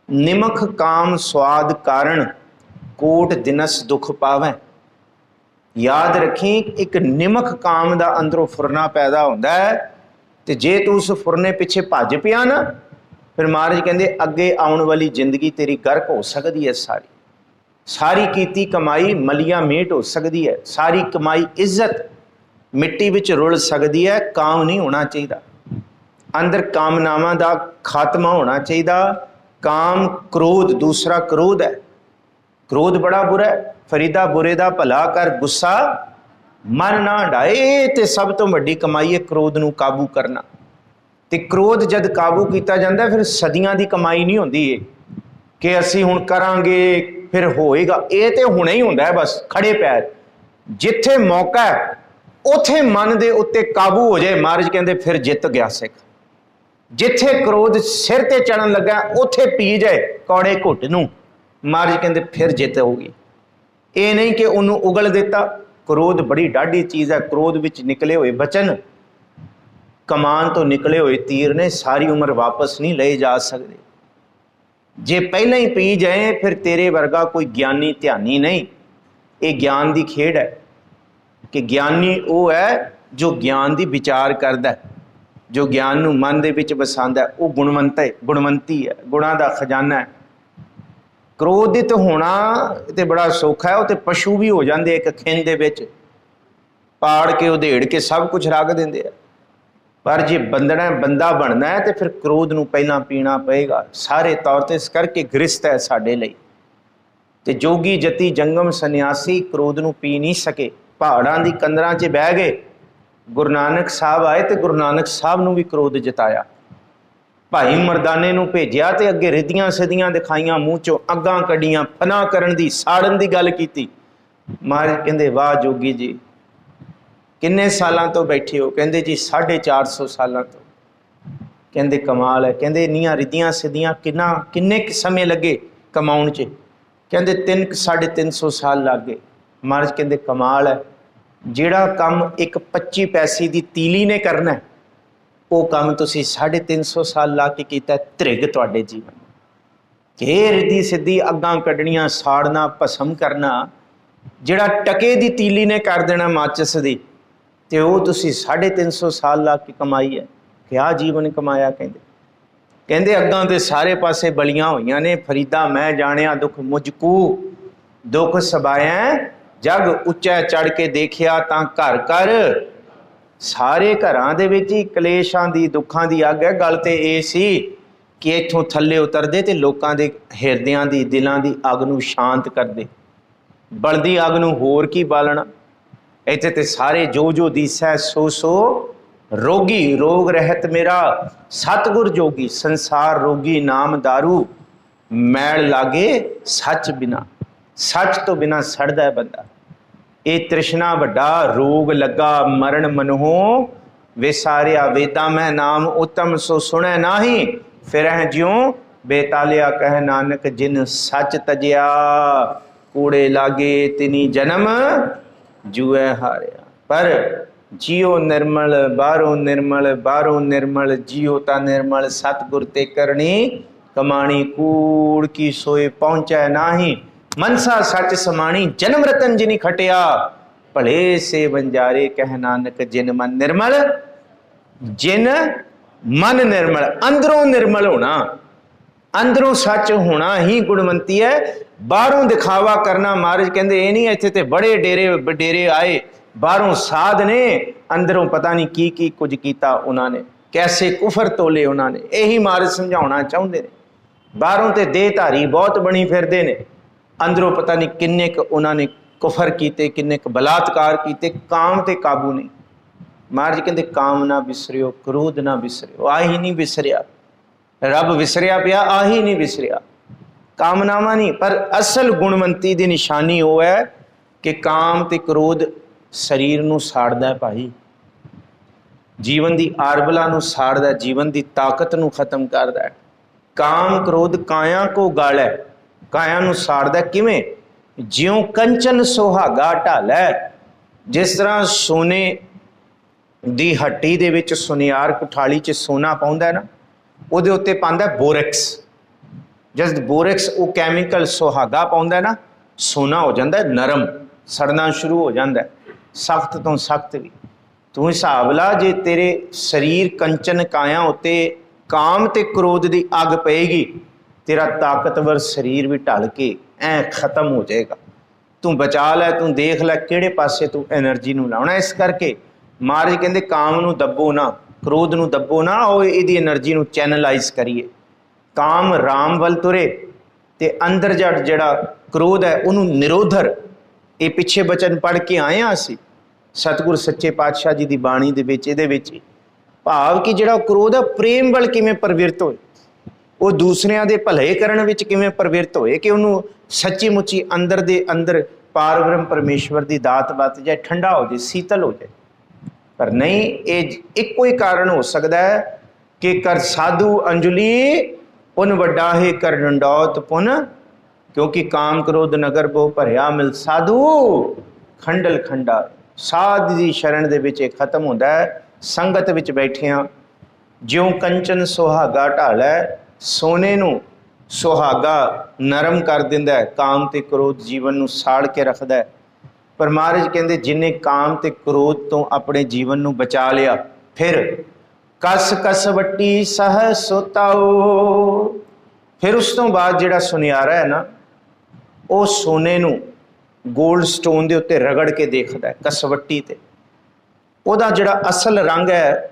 ਨਿਮਖ ਕਾਮ ਸਵਾਦ ਕਾਰਨ, ਕੋਟ ਦਿਨਸ ਦੁੱਖ ਪਾਵੈ। ਯਾਦ ਰੱਖੀ, ਇੱਕ ਨਿਮਖ ਕਾਮ ਦਾ ਅੰਦਰੋਂ ਫੁਰਨਾ ਪੈਦਾ ਹੁੰਦਾ ਹੈ, ਤੇ ਜੇ ਤੂੰ ਉਸ ਫੁਰਨੇ ਪਿੱਛੇ ਭੱਜ ਪਿਆ ਨਾ, ਫਿਰ ਮਹਾਰਾਜ ਕਹਿੰਦੇ ਅੱਗੇ ਆਉਣ ਵਾਲੀ ਜ਼ਿੰਦਗੀ ਤੇਰੀ ਗਰਕ ਹੋ ਸਕਦੀ ਹੈ। ਸਾਰੀ ਕੀਤੀ ਕਮਾਈ ਮਲੀਆ ਮੇਟ ਹੋ ਸਕਦੀ ਹੈ। ਸਾਰੀ ਕਮਾਈ ਇੱਜ਼ਤ ਮਿੱਟੀ ਵਿੱਚ ਰੁਲ ਸਕਦੀ ਹੈ। ਕਾਮ ਨਹੀਂ ਹੋਣਾ ਚਾਹੀਦਾ, ਅੰਦਰ ਕਾਮਨਾਵਾਂ ਦਾ ਖਾਤਮਾ ਹੋਣਾ ਚਾਹੀਦਾ। ਕਾਮ ਕ੍ਰੋਧ, ਦੂਸਰਾ ਕ੍ਰੋਧ ਹੈ। ਕ੍ਰੋਧ ਬੜਾ ਬੁਰਾ ਹੈ। ਫਰੀਦਾ ਬੁਰੇ ਦਾ ਭਲਾ ਕਰ, ਗੁੱਸਾ ਮਨ ਨਾ ਢਾਏ। ਤੇ ਸਭ ਤੋਂ ਵੱਡੀ ਕਮਾਈ ਹੈ ਕ੍ਰੋਧ ਨੂੰ ਕਾਬੂ ਕਰਨਾ। ਤੇ ਕ੍ਰੋਧ ਜਦ ਕਾਬੂ ਕੀਤਾ ਜਾਂਦਾ ਫਿਰ ਸਦੀਆਂ ਦੀ ਕਮਾਈ ਨਹੀਂ ਹੁੰਦੀ ਇਹ ਕਿ ਅਸੀਂ ਹੁਣ ਕਰਾਂਗੇ ਫਿਰ ਹੋਏਗਾ। ਇਹ ਤੇ ਹੁਣੇ ਹੀ ਹੁੰਦਾ ਹੈ, ਬਸ ਖੜੇ ਪੈਰ। ਜਿੱਥੇ ਮੌਕਾ ਹੈ ਉੱਥੇ ਮਨ ਦੇ ਉੱਤੇ ਕਾਬੂ ਹੋ ਜਾਏ, ਮਹਾਰਾਜ ਕਹਿੰਦੇ ਫਿਰ ਜਿੱਤ ਗਿਆ ਸਿੱਖ। ਜਿੱਥੇ ਕ੍ਰੋਧ ਸਿਰ ਤੇ ਚੜਨ ਲੱਗਾ ਉੱਥੇ ਪੀ ਜਾਏ ਕੌੜੇ ਘੁੱਟ ਨੂੰ, ਮਹਾਰਾਜ ਕਹਿੰਦੇ ਫਿਰ ਜਿੱਤ ਹੋਊਗੀ। ਇਹ ਨਹੀਂ ਕਿ ਉਹਨੂੰ ਉਗਲ ਦਿੱਤਾ। ਕ੍ਰੋਧ ਬੜੀ ਡਾਢੀ ਚੀਜ਼ ਹੈ। ਕ੍ਰੋਧ ਵਿੱਚ ਨਿਕਲੇ ਹੋਏ ਬਚਨ ਕਮਾਨ ਤੋਂ ਨਿਕਲੇ ਹੋਏ ਤੀਰ ਨੇ, ਸਾਰੀ ਉਮਰ ਵਾਪਸ ਨਹੀਂ ਲਏ ਜਾ ਸਕਦੇ। ਜੇ ਪਹਿਲਾਂ ਹੀ ਪੀ ਜਾਏ ਫਿਰ ਤੇਰੇ ਵਰਗਾ ਕੋਈ ਗਿਆਨੀ ਧਿਆਨੀ ਨਹੀਂ। ਇਹ ਗਿਆਨ ਦੀ ਖੇਡ ਹੈ ਕਿ ਗਿਆਨੀ ਉਹ ਹੈ ਜੋ ਗਿਆਨ ਦੀ ਵਿਚਾਰ ਕਰਦਾ, ਜੋ ਗਿਆਨ ਨੂੰ ਮਨ ਦੇ ਵਿੱਚ ਵਸਾਉਂਦਾ, ਉਹ ਗੁਣਵੰਤੀ ਹੈ, ਗੁਣਾਂ ਦਾ ਖਜ਼ਾਨਾ ਹੈ। ਕ੍ਰੋਧਿਤ ਹੋਣਾ ਤੇ ਬੜਾ ਸੌਖਾ ਹੈ। ਉਹ ਤੇ ਪਸ਼ੂ ਵੀ ਹੋ ਜਾਂਦੇ ਇੱਕ ਖਿੰਨ ਦੇ ਵਿੱਚ, ਪਾੜ ਕੇ ਉਧੇੜ ਕੇ ਸਭ ਕੁਝ ਰੱਖ ਦਿੰਦੇ ਆ। पर जे बंदा बनना है तो फिर क्रोध नूं पहलां पीना पएगा सारे तौर ते। इस करके गृहस्थ है साडे लई। ते जोगी जति जंगम सन्यासी क्रोध नूं पी नहीं सके, पहाड़ां दी कंदरां 'च बह गए। गुरु नानक साहब आए तो गुरु नानक साहब नूं भी क्रोध जताया। भाई मरदाने नूं भेजिया ते अगे रिद्धियां सिद्धियां दिखाइयां, मूँह चों अग्गां कड्डियां, फना करन दी, साड़न दी गल कीती। महाराज कहंदे वाह जोगी जी, किन्ने सालां तो बैठे हो? कहंदे जी 450 सालां तो। कहंदे कमाल है। कहंदे इन्नियां रिद्धियां सिद्धियां किन्ने समय लगे कमाउण च? कहंदे 300-350 साल लग गए। महाराज कहंदे कमाल है, जिहड़ा काम एक 25 पैसे की तीली ने करना है वो काम तुसीं 350 साल ला के कीता। धृग तुहाडे जीवन के रिद्धि सिद्धि अग्गां कड्डणियां, साड़ना, भस्म करना, जिहड़ा टके दी तीली ने कर देना माचिस दी, ते वो तुसीं 350 साल ला के कमाई है। क्या जीवन कमाया? कहंदे अग्गां ते सारे पासे बलियां होईयां ने, फरीदा मैं जाणिया दुख मुझकू, दुख सबाया जग उच्चा चढ़ के देखिया तां घर कर। सारे घरां दे विच ही कलेशां दी, दुखां दी अग है। गल ते ये सी कि इत्थों थल्ले उतरदे ते लोकां दे हिरदियां दी, दिलां दी अग नूं शांत करदे। बलदी अग नूं होर की बालना। इत्थे ते सारे जो जो दिसै सो सो रोगी, रोग रहत मेरा सतगुर जोगी, संसार रोगी नाम दारू, मैल लागे सच बिना। सच तो बिना सड़दा है बंदा। ये तृष्णा वड्डा रोग लगा मरण मनहो विसारिया, वेदा मैं नाम उत्तम सो सुनै नाही, फिर ज्यों बेतालिया कह नानक जिन सच तजिया, कूड़े लागे तिनी जन्म जुए हारिया। पर जियो निर्मल बाहरों निर्मल, बाहरों निर्मल जियो ता निर्मल, सतगुर ते करनी कमाणी, कूड़ की सोए पहुंचै नाही, मनसा सच समाणी, जन्म रतन जिनी खटिया, भले से बंजारे कह नानक जिन मन निर्मल। जिन मन निर्मल, अंदरों निर्मल होना, अंदरों सच होना ही गुणवंती है। बाहरों दिखावा करना, महाराज कहंदे ये नहीं इत्थे ते बड़े डेरे आए, बाहरों साध ने, अंदरों पता नहीं की कुछ कीता उन्होंने, कैसे कुफर तोले उन्होंने। यही महाराज समझाउणा चाहुंदे ने। बाहरों ते देहधारी बहुत बनी फिरदे ने, अंदरों पता नहीं किन्ने क उन्होंने कुफर कीते, किन्ने क बलात्कार कीते, काम ते काबू नहीं। महाराज कहंदे काम ना विसरियो, क्रोध ना विसरियो। आही नहीं विसरिया, रब विसरिया पिया, आही नहीं विसरिया, कामनावां नहीं। पर असल गुणवंती दी निशानी वो है कि काम ते क्रोध शरीर नूं साड़दा है भाई, जीवन दी आरबला नूं साड़दा है, जीवन दी ताकत नूं खत्म करदा है। काम क्रोध काया को गालै, काया नूं साड़दा किवें? ज्यों कंचन सुहागा ढालै। जिस तरह सोने दी हट्टी दे विच सुनियार कुठाली च सोना पाउंदा है ना, उहदे उत्ते पांदा बोरैक्स। जद बोरैक्स वो कैमिकल सुहागा पाउंदा है ना, सोना हो जाता है नरम, सड़ना शुरू हो जाता है, सख्त तो सख्त भी। तू हिसाब ला, जे तेरे शरीर कंचन काया उत्ते काम ते क्रोध दी अग पेगी, तेरा ताकतवर शरीर भी ढल के ऐ खत्म हो जाएगा। तू बचा लै, तू देख लै किहड़े पासे तू एनर्जी नूं लाउणा। इस करके महाराज कहंदे काम नूं दबो ना, क्रोध नूं दबो ना, और इहदी एनर्जी नूं चैनलाइज करिए। काम राम वल तुरे ते अंदर जिहड़ा क्रोध है उहनूं निरोधर। ये पिछे बचन पढ़ के आए हैं असीं सतगुर सच्चे पातशाह जी की बाणी दे विच, इहदे विच भाव कि जिहड़ा क्रोध है प्रेम वल किवें प्रवृत्त होए, वो दूसरिਆਂ ਦੇ ਭਲੇ ਕਰਨ ਵਿੱਚ ਕਿਵੇਂ ਪ੍ਰਵਿਰਤ ਹੋਏ ਕਿ ਉਹਨੂੰ ਸੱਚੀ ਮੁੱਚੀ ਅੰਦਰ ਦੇ ਅੰਦਰ ਪਾਰਬ੍ਰਹਮ ਪਰਮੇਸ਼ਵਰ ਦੀ ਦਾਤ ਵਰਤ ਜਾਏ, ਠੰਡਾ ਹੋ ਜਾਏ, ਸੀਤਲ ਹੋ ਜਾਏ। ਪਰ ਨਹੀਂ, ਇਹ ਇੱਕੋ ਹੀ ਕਾਰਨ ਹੋ ਸਕਦਾ ਹੈ ਕਿ ਕਰ ਸਾਧੂ ਅੰਜਲੀ ਪੁਨ ਵੱਡਾ ਹੈ ਕਰ ਡੰਡੌਤ ਪੁਨ, क्योंकि काम क्रोध नगर बो भरिया मिल साधु खंडल खंडा। साध दी शरण दे विच खत्म होंदा है। संगत विच बैठिया ज्यों कंचन सुहागा ढालै, सोने नूं सुहागा नरम कर दिंदा है, काम ते क्रोध जीवन नूं साड़ के रखदा है। पर महाराज कहंदे जिन्हें काम ते क्रोध तो अपने जीवन नूं बचा लिया, फिर कस कस वट्टी सह सोताओ। फिर उस तो बाद जिहड़ा सुनियारा है ना, ਉਹ ਸੋਨੇ ਨੂੰ ਗੋਲਡ ਸਟੋਨ ਦੇ ਉੱਤੇ ਰਗੜ ਕੇ ਦੇਖਦਾ ਹੈ, ਕਸਵੱਟੀ ਤੇ। ਉਹਦਾ ਜਿਹੜਾ ਅਸਲ ਰੰਗ ਹੈ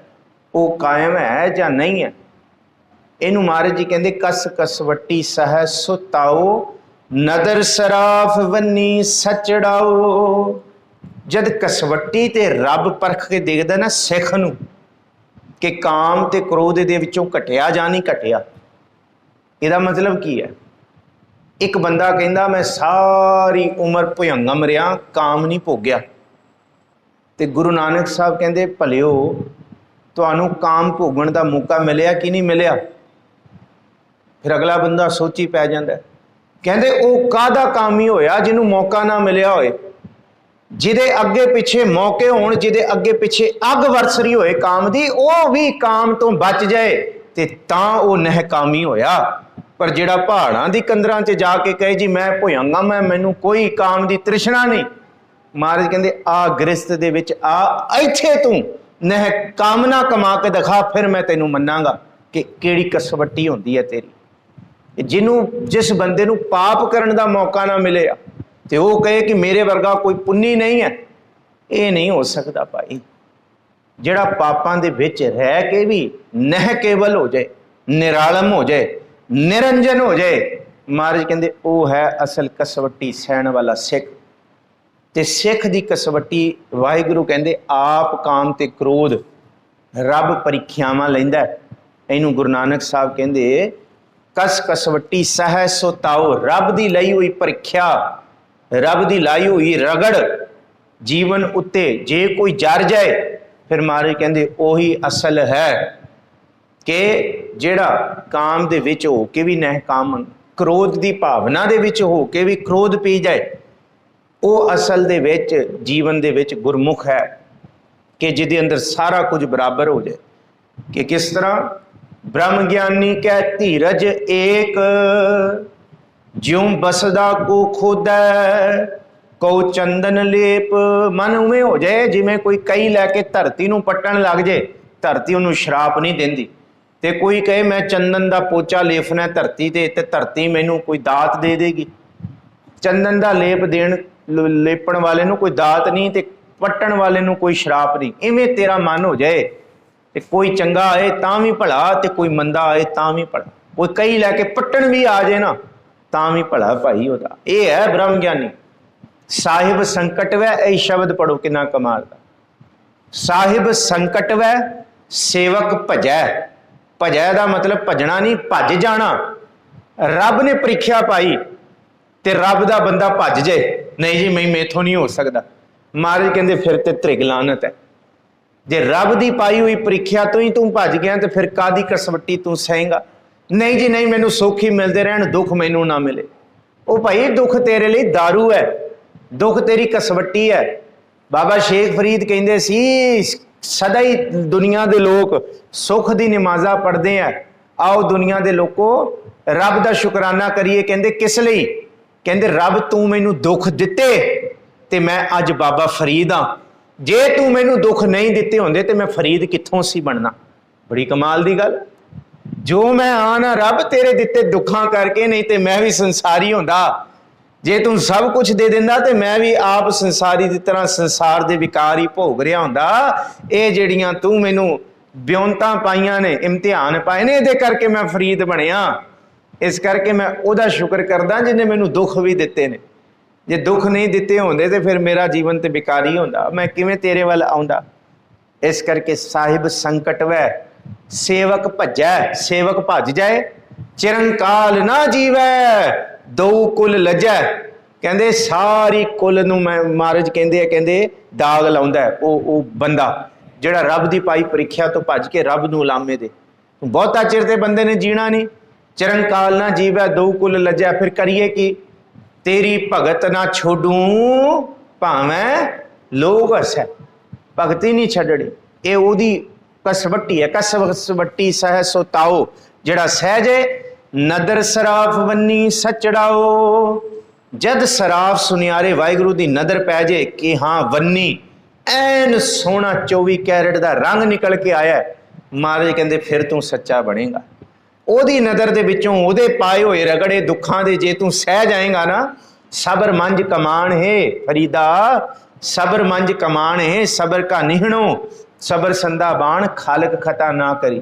ਉਹ ਕਾਇਮ ਹੈ ਜਾਂ ਨਹੀਂ ਹੈ। ਇਹਨੂੰ ਮਹਾਰਾਜ ਜੀ ਕਹਿੰਦੇ ਕਸ ਕਸਵੱਟੀ ਸਹਿ ਸੁਤਾਓ, ਨਦਰ ਸਰਾਫ ਵੰਨੀ ਸਚੜਾਓ। ਜਦ ਕਸਵੱਟੀ ਤੇ ਰੱਬ ਪਰਖ ਕੇ ਦੇਖਦਾ ਨਾ ਸਿੱਖ ਨੂੰ ਕਿ ਕਾਮ ਤੇ ਕ੍ਰੋਧ ਦੇ ਵਿੱਚੋਂ ਘਟਿਆ ਜਾਂ ਨਹੀਂ ਘਟਿਆ, ਇਹਦਾ ਮਤਲਬ ਕੀ ਹੈ? ਇੱਕ ਬੰਦਾ ਕਹਿੰਦਾ ਮੈਂ ਸਾਰੀ ਉਮਰ ਭੁਯੰਗਮ ਰਿਹਾ, ਕਾਮ ਨਹੀਂ ਭੋਗਿਆ, ਤੇ ਗੁਰੂ ਨਾਨਕ ਸਾਹਿਬ ਕਹਿੰਦੇ ਭਲਿਓ ਤੁਹਾਨੂੰ ਕਾਮ ਭੋਗਣ ਦਾ ਮੌਕਾ ਮਿਲਿਆ ਕਿ ਨਹੀਂ ਮਿਲਿਆ? ਫਿਰ ਅਗਲਾ ਬੰਦਾ ਸੋਚੀ ਪੈ ਜਾਂਦਾ, ਕਹਿੰਦੇ ਉਹ ਕਾਹਦਾ ਕਾਮੀ ਹੋਇਆ ਜਿਹਨੂੰ ਮੌਕਾ ਨਾ ਮਿਲਿਆ ਹੋਏ। ਜਿਹਦੇ ਅੱਗੇ ਪਿੱਛੇ ਮੌਕੇ ਹੋਣ, ਜਿਹਦੇ ਅੱਗੇ ਪਿੱਛੇ ਅੱਗ ਵਰਸ ਰਹੀ ਹੋਏ ਕਾਮ ਦੀ, ਉਹ ਵੀ ਕਾਮ ਤੋਂ ਬਚ ਜਾਏ ਤੇ ਤਾਂ ਉਹ ਨਹਕਾਮੀ ਹੋਇਆ। ਪਰ ਜਿਹੜਾ ਪਹਾੜਾਂ ਦੀ ਕੰਦਰਾਂ 'ਚ ਜਾ ਕੇ ਕਹੇ ਜੀ ਮੈਂ ਭੁਯੰਗਮ ਹੈ, ਮੈਨੂੰ ਕੋਈ ਕਾਮ ਦੀ ਤ੍ਰਿਸ਼ਨਾ ਨਹੀਂ, ਮਹਾਰਾਜ ਕਹਿੰਦੇ ਆ ਗ੍ਰਸਤ ਦੇ ਵਿੱਚ ਆ, ਇੱਥੇ ਤੂੰ ਕਾਮਨਾ ਕਮਾ ਕੇ ਦਿਖਾ, ਫਿਰ ਮੈਂ ਤੈਨੂੰ ਮੰਨਾਂਗਾ ਕਿ ਕਿਹੜੀ ਕਸਵੱਟੀ ਹੁੰਦੀ ਹੈ ਤੇਰੀ। ਜਿਸ ਬੰਦੇ ਨੂੰ ਪਾਪ ਕਰਨ ਦਾ ਮੌਕਾ ਨਾ ਮਿਲੇ ਤੇ ਉਹ ਕਹੇ ਕਿ ਮੇਰੇ ਵਰਗਾ ਕੋਈ ਪੁੰਨੀ ਨਹੀਂ ਹੈ, ਇਹ ਨਹੀਂ ਹੋ ਸਕਦਾ ਭਾਈ। ਜਿਹੜਾ ਪਾਪਾਂ ਦੇ ਵਿੱਚ ਰਹਿ ਕੇ ਵੀ ਨਹਿ ਕੇਵਲ ਹੋ ਜਾਏ, ਨਿਰਾਲਮ ਹੋ ਜਾਏ, ਨਿਰੰਜਨ ਹੋ ਜਾਏ, ਮਹਾਰਾਜ ਕਹਿੰਦੇ ਉਹ ਹੈ ਅਸਲ ਕਸਵੱਟੀ ਸਹਿਣ ਵਾਲਾ ਸਿੱਖ। ਤੇ ਸਿੱਖ ਦੀ ਕਸਵੱਟੀ ਵਾਹਿਗੁਰੂ ਕਹਿੰਦੇ ਆਪ ਕਾਮ ਤੇ ਕ੍ਰੋਧ ਰੱਬ ਪਰੀਖਿਆਵਾਂ ਲੈਂਦਾ। ਇਹਨੂੰ ਗੁਰੂ ਨਾਨਕ ਸਾਹਿਬ ਕਹਿੰਦੇ ਕਸ ਕਸਵੱਟੀ ਸਹਿ ਸੁਤਾਓ। ਰੱਬ ਦੀ ਲਈ ਹੋਈ ਪ੍ਰੀਖਿਆ, ਰੱਬ ਦੀ ਲਾਈ ਹੋਈ ਰਗੜ ਜੀਵਨ ਉੱਤੇ ਜੇ ਕੋਈ ਜਰ ਜਾਏ, ਫਿਰ ਮਹਾਰਾਜ ਕਹਿੰਦੇ ਉਹੀ ਅਸਲ ਹੈ ਕਿ ਜਿਹੜਾ ਕਾਮ ਦੇ ਵਿੱਚ ਹੋ ਕੇ ਵੀ ਨਹਕਾਮ, ਕ੍ਰੋਧ ਦੀ ਭਾਵਨਾ ਦੇ ਵਿੱਚ ਹੋ ਕੇ ਵੀ ਕ੍ਰੋਧ ਪੀ ਜਾਏ, ਉਹ ਅਸਲ ਦੇ ਵਿੱਚ ਜੀਵਨ ਦੇ ਵਿੱਚ ਗੁਰਮੁਖ ਹੈ ਕਿ ਜਿਹਦੇ ਅੰਦਰ ਸਾਰਾ ਕੁਝ ਬਰਾਬਰ ਹੋ ਜਾਏ। ਕਿ ਕਿਸ ਤਰ੍ਹਾਂ ਬ੍ਰਹਮ ਗਿਆਨੀ ਕਹਿ ਧੀਰਜ ਏਕ, ਜਿਉਂ ਬਸਦਾ ਕੋ ਖੋਦੈ ਕਉ ਚੰਦਨ ਲੇਪ। ਮਨ ਉਵੇਂ ਹੋ ਜਾਏ ਜਿਵੇਂ ਕੋਈ ਕਈ ਲੈ ਕੇ ਧਰਤੀ ਨੂੰ ਪੱਟਣ ਲੱਗ ਜਾਏ, ਧਰਤੀ ਉਹਨੂੰ ਸ਼ਰਾਪ ਨਹੀਂ ਦਿੰਦੀ। ਤੇ ਕੋਈ ਕਹੇ ਮੈਂ ਚੰਦਨ ਦਾ ਪੋਚਾ ਲੇਫਣਾ ਧਰਤੀ ਤੇ ਧਰਤੀ ਮੈਨੂੰ ਕੋਈ ਦਾਤ ਦੇ ਦੇਗੀ। ਚੰਦਨ ਦਾ ਲੇਪਣ ਵਾਲੇ ਨੂੰ ਕੋਈ ਦਾਤ ਨਹੀਂ ਤੇ ਪੱਟਣ ਵਾਲੇ ਨੂੰ ਕੋਈ ਸ਼ਰਾਪ ਨਹੀਂ। ਇਵੇਂ ਤੇਰਾ ਮਨ ਹੋ ਜਾਏ ਤੇ ਕੋਈ ਚੰਗਾ ਆਏ ਤਾਂ ਵੀ ਭਲਾ ਤੇ ਕੋਈ ਮੰਦਾ ਆਏ ਤਾਂ ਵੀ ਭਲਾ, ਕੋਈ ਕਈ ਲੈ ਕੇ ਪੱਟਣ ਵੀ ਆ ਜਾਏ ਨਾ ਤਾਂ ਵੀ ਭਲਾ ਭਾਈ ਉਹਦਾ। ਇਹ ਹੈ ਬ੍ਰਹਮ ਗਿਆਨੀ। ਸਾਹਿਬ ਸੰਕਟ ਵੈ, ਇਹ ਸ਼ਬਦ ਪੜੋ ਕਿੰਨਾ ਕਮਾਲ ਦਾ। ਸਾਹਿਬ ਸੰਕਟ ਵੈ ਸੇਵਕ ਭਜੈ। ਭਜੈ ਦਾ ਮਤਲਬ ਭਜਣਾ ਨਹੀਂ, ਭੱਜ ਜਾਣਾ। ਰੱਬ ਨੇ ਪ੍ਰੀਖਿਆ ਪਾਈ ਤੇ ਰੱਬ ਦਾ ਬੰਦਾ ਭੱਜ ਜਾਏ, ਨਹੀਂ ਜੀ ਮੈਥੋਂ ਨਹੀਂ ਹੋ ਸਕਦਾ, ਮਹਾਰਾਜ ਕਹਿੰਦੇ ਫਿਰ ਤੇ ਤ੍ਰਿਗ ਲਾਨਤ ਹੈ। ਜੇ ਰੱਬ ਦੀ ਪਾਈ ਹੋਈ ਪ੍ਰੀਖਿਆ ਤੋਂ ਹੀ ਤੂੰ ਭੱਜ ਗਿਆ ਤੇ ਫਿਰ ਕਾਦੀ ਕਸਵੱਟੀ ਤੂੰ ਸਹੇਗਾ? ਨਹੀਂ ਜੀ ਨਹੀਂ, ਮੈਨੂੰ ਸੁੱਖ ਹੀ ਮਿਲਦੇ ਰਹਿਣ, ਦੁੱਖ ਮੈਨੂੰ ਨਾ ਮਿਲੇ। ਉਹ ਭਾਈ ਦੁੱਖ ਤੇਰੇ ਲਈ ਦਾਰੂ ਹੈ, ਦੁੱਖ ਤੇਰੀ ਕਸਵੱਟੀ ਹੈ। ਬਾਬਾ ਸ਼ੇਖ ਫਰੀਦ ਕਹਿੰਦੇ ਸੀ ਸਦਾ ਹੀ ਦੁਨੀਆ ਦੇ ਲੋਕ ਸੁੱਖ ਦੀ ਨਮਾਜ਼ਾਂ ਪੜ੍ਹਦੇ ਆ, ਆਓ ਦੁਨੀਆ ਦੇ ਲੋਕੋ ਰੱਬ ਦਾ ਸ਼ੁਕਰਾਨਾ ਕਰੀਏ। ਕਹਿੰਦੇ ਕਿਸ ਲਈ? ਕਹਿੰਦੇ ਰੱਬ ਤੂੰ ਮੈਨੂੰ ਦੁੱਖ ਦਿੱਤੇ ਤੇ ਮੈਂ ਅੱਜ ਬਾਬਾ ਫਰੀਦ ਹਾਂ। ਜੇ ਤੂੰ ਮੈਨੂੰ ਦੁੱਖ ਨਹੀਂ ਦਿੱਤੇ ਹੁੰਦੇ ਤੇ ਮੈਂ ਫਰੀਦ ਕਿੱਥੋਂ ਸੀ ਬਣਨਾ। ਬੜੀ ਕਮਾਲ ਦੀ ਗੱਲ। ਜੋ ਮੈਂ ਆ ਨਾ ਰੱਬ ਤੇਰੇ ਦਿੱਤੇ ਦੁੱਖਾਂ ਕਰਕੇ, ਨਹੀਂ ਤੇ ਮੈਂ ਵੀ ਸੰਸਾਰੀ ਹੁੰਦਾ। ਜੇ ਤੂੰ ਸਭ ਕੁਝ ਦੇ ਦਿੰਦਾ ਤੇ ਮੈਂ ਵੀ ਆਪ ਸੰਸਾਰੀ ਦੀ ਤਰ੍ਹਾਂ ਸੰਸਾਰ ਦੇ ਵਿਕਾਰ ਹੀ ਭੋਗ ਰਿਹਾ ਹੁੰਦਾ। ਇਹ ਜਿਹੜੀਆਂ ਤੂੰ ਮੈਨੂੰ ਬਿਉਂਤਾਂ ਪਾਈਆਂ ਨੇ, ਇਮਤਿਹਾਨ ਪਾਏ ਨੇ, ਇਹਦੇ ਕਰਕੇ ਮੈਂ ਫਰੀਦ ਬਣਿਆ। ਇਸ ਕਰਕੇ ਮੈਂ ਉਹਦਾ ਸ਼ੁਕਰ ਕਰਦਾ ਜਿਹਨੇ ਮੈਨੂੰ ਦੁੱਖ ਵੀ ਦਿੱਤੇ ਨੇ। ਜੇ ਦੁੱਖ ਨਹੀਂ ਦਿੱਤੇ ਹੁੰਦੇ ਤੇ ਫਿਰ ਮੇਰਾ ਜੀਵਨ ਤੇ ਬੇਕਾਰੀ ਹੁੰਦਾ, ਮੈਂ ਕਿਵੇਂ ਤੇਰੇ ਵੱਲ ਆਉਂਦਾ। ਇਸ ਕਰਕੇ ਸਾਹਿਬ ਸੰਕਟ ਵੈ ਸੇਵਕ ਭੱਜੈ। ਸੇਵਕ ਭੱਜ ਜਾਏ, ਚਿਰੰਕਾਲ ਨਾ ਜੀਵੈ ਦੋ ਕੁਲ ਲੱਜੈ। ਕਹਿੰਦੇ ਸਾਰੀ ਕੁਲ ਨੂੰ ਮੈਂ ਮਹਾਰਾਜ ਕਹਿੰਦੇ ਦਾਗ ਲਾਉਂਦਾ ਉਹ ਬੰਦਾ ਜਿਹੜਾ ਰੱਬ ਦੀ ਪਾਈ ਪ੍ਰੀਖਿਆ ਤੋਂ ਭੱਜ ਕੇ ਰੱਬ ਨੂੰ ਉਲਾਮੇ ਦੇ। ਬਹੁਤਾ ਚਿਰ ਤੇ ਬੰਦੇ ਨੇ ਜੀਣਾ ਨਹੀਂ। ਚਿਰੰਕਾਲ ਨਾ ਜੀਵੈ ਦੋ ਕੁਲ ਲੱਜੈ। ਫਿਰ ਕਰੀਏ ਕੀ? ਤੇਰੀ ਭਗਤ ਨਾ ਛੋਡੂ ਭਾਵੇਂ ਲੋਕ ਹਸੈ। ਭਗਤੀ ਨਹੀਂ ਛੱਡਣੀ, ਇਹ ਉਹਦੀ ਕਸਵੱਟੀ ਹੈ। ਕਸਵੱਟੀ ਸਹਿ ਸੁਤਾਓ। ਜਿਹੜਾ ਸਹਿਜੇ ਨਦਰ ਸਰਾਫ ਵੰਨੀ ਸਚੜਾਓ। ਜਦ ਸਰਾਫ ਸੁਨਿਆਰੇ ਵਾਹਿਗੁਰੂ ਦੀ ਨਦਰ ਪੈ ਜੇ ਕਿ ਹਾਂ ਵੰਨੀ ਐਨ ਸੋਹਣਾ 24 ਕੈਰਟ ਦਾ ਰੰਗ ਨਿਕਲ ਕੇ ਆਇਆ, ਮਹਾਰਾਜ ਕਹਿੰਦੇ ਫਿਰ ਤੂੰ ਸੱਚਾ ਬਣੇਗਾ। ਉਹਦੀ ਨਜ਼ਰ ਦੇ ਵਿੱਚੋਂ ਉਹਦੇ ਪਾਏ ਹੋਏ ਰਗੜੇ ਦੁੱਖਾਂ ਦੇ ਜੇ ਤੂੰ ਸਹਿ ਜਾਏਗਾ ਨਾ, ਸਬਰ ਮੰਝ ਕਮਾਨ ਹੈ ਫਰੀਦਾ, ਸਬਰ ਮੰਝ ਕਮਾਨ ਹੈ, ਸਬਰ ਕਾ ਨਿਹਣੋ ਸਬਰ ਸੰਦਾ ਬਾਣ ਖਾਲਕ ਖਤਾ ਨਾ ਕਰੀ।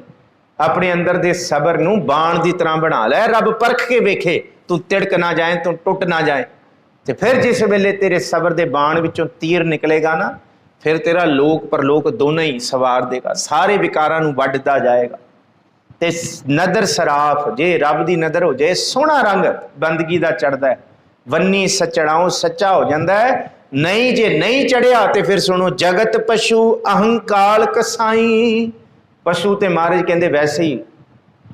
ਆਪਣੇ ਅੰਦਰ ਦੇ ਸਬਰ ਨੂੰ ਬਾਣ ਦੀ ਤਰ੍ਹਾਂ ਬਣਾ ਲੈ, ਰੱਬ ਪਰਖ ਕੇ ਵੇਖੇ ਤੂੰ ਤਿੜਕ ਨਾ ਜਾਏ, ਤੂੰ ਟੁੱਟ ਨਾ ਜਾਏ। ਤੇ ਫਿਰ ਜਿਸ ਵੇਲੇ ਤੇਰੇ ਸਬਰ ਦੇ ਬਾਣ ਵਿੱਚੋਂ ਤੀਰ ਨਿਕਲੇਗਾ ਨਾ, ਫਿਰ ਤੇਰਾ ਲੋਕ ਪਰਲੋਕ ਦੋਨੋਂ ਹੀ ਸਵਾਰ ਦੇਗਾ, ਸਾਰੇ ਵਿਕਾਰਾਂ ਨੂੰ ਵੱਢਦਾ ਜਾਏਗਾ। ਤੇ ਨਦਰ ਸਰਾਫ, ਜੇ ਰੱਬ ਦੀ ਨਦਰ ਹੋ ਜਾਏ, ਸੋਹਣਾ ਰੰਗ ਬੰਦਗੀ ਦਾ ਚੜਦਾ ਹੈ, ਵੰਨੀ ਸਚੜਾਓ ਸੱਚਾ ਹੋ ਜਾਂਦਾ ਹੈ। ਨਹੀਂ ਜੇ ਨਹੀਂ ਚੜਿਆ ਤੇ ਫਿਰ ਸੁਣੋ, ਜਗਤ ਪਸ਼ੂ ਅਹੰਕਾਰ ਕਸਾਈ। ਪਸ਼ੂ ਤੇ ਮਹਾਰਾਜ ਕਹਿੰਦੇ ਵੈਸੇ ਹੀ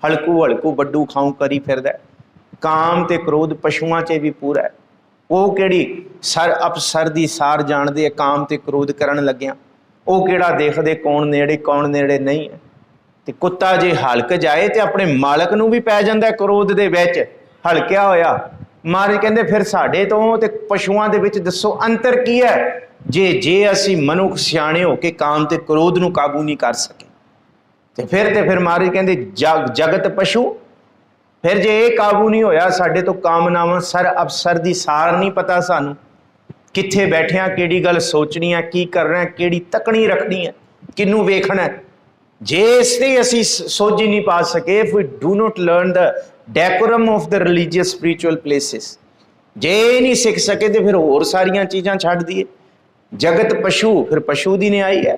ਹਲਕੂ ਹਲਕੂ ਵੱਡੂ ਖਾਉ ਕਰੀ ਫਿਰਦਾ। ਕਾਮ ਤੇ ਕ੍ਰੋਧ ਪਸ਼ੂਆਂ 'ਚ ਵੀ ਪੂਰਾ ਹੈ। ਉਹ ਕਿਹੜੀ ਸਰ ਅਪਸਰ ਦੀ ਸਾਰ ਜਾਣਦੇ ਆ, ਕਾਮ ਤੇ ਕ੍ਰੋਧ ਕਰਨ ਲੱਗਿਆ। ਉਹ ਕਿਹੜਾ ਦੇਖਦੇ ਕੌਣ ਨੇੜੇ ਕੌਣ ਨੇੜੇ ਨਹੀਂ ਹੈ। ਤੇ ਕੁੱਤਾ ਜੇ ਹਲਕ ਜਾਏ ਤੇ ਆਪਣੇ ਮਾਲਕ ਨੂੰ ਵੀ ਪੈ ਜਾਂਦਾ ਕ੍ਰੋਧ ਦੇ ਵਿੱਚ, ਹਲਕਿਆ ਹੋਇਆ। ਮਹਾਰਾਜ ਕਹਿੰਦੇ ਫਿਰ ਸਾਡੇ ਤੋਂ ਤੇ ਪਸ਼ੂਆਂ ਦੇ ਵਿੱਚ ਦੱਸੋ ਅੰਤਰ ਕੀ ਹੈ? ਜੇ ਅਸੀਂ ਮਨੁੱਖ ਸਿਆਣੇ ਹੋ ਕੇ ਕਾਮ ਤੇ ਕ੍ਰੋਧ ਨੂੰ ਕਾਬੂ ਨਹੀਂ ਕਰ ਸਕੇ ਤੇ ਫਿਰ ਮਹਾਰਾਜ ਕਹਿੰਦੇ ਜਗਤ ਪਸ਼ੂ। ਫਿਰ ਜੇ ਇਹ ਕਾਬੂ ਨਹੀਂ ਹੋਇਆ ਸਾਡੇ ਤੋਂ, ਕਾਮਨਾਵਾਂ ਸਰ ਅਫਸਰ ਦੀ ਸਾਰ ਨਹੀਂ ਪਤਾ ਸਾਨੂੰ, ਕਿੱਥੇ ਬੈਠਿਆ, ਕਿਹੜੀ ਗੱਲ ਸੋਚਣੀ ਹੈ, ਕੀ ਕਰਨਾ, ਕਿਹੜੀ ਤੱਕਣੀ ਰੱਖਣੀ ਹੈ, ਕਿਹਨੂੰ ਵੇਖਣਾ। ਜੇ ਇਸ ਤੇ ਅਸੀਂ ਸੋਝੀ ਨਹੀਂ ਪਾ ਸਕੇ, if we do not learn the decorum of the religious spiritual places, ਜੇ ਨਹੀਂ ਸਿੱਖ ਸਕੇ ਤੇ ਫਿਰ ਹੋਰ ਸਾਰੀਆਂ ਚੀਜ਼ਾਂ ਛੱਡ ਦਈਏ। ਜਗਤ ਪਸ਼ੂ, ਫਿਰ ਪਸ਼ੂ ਦੀ ਨਿਆਈ ਹੈ।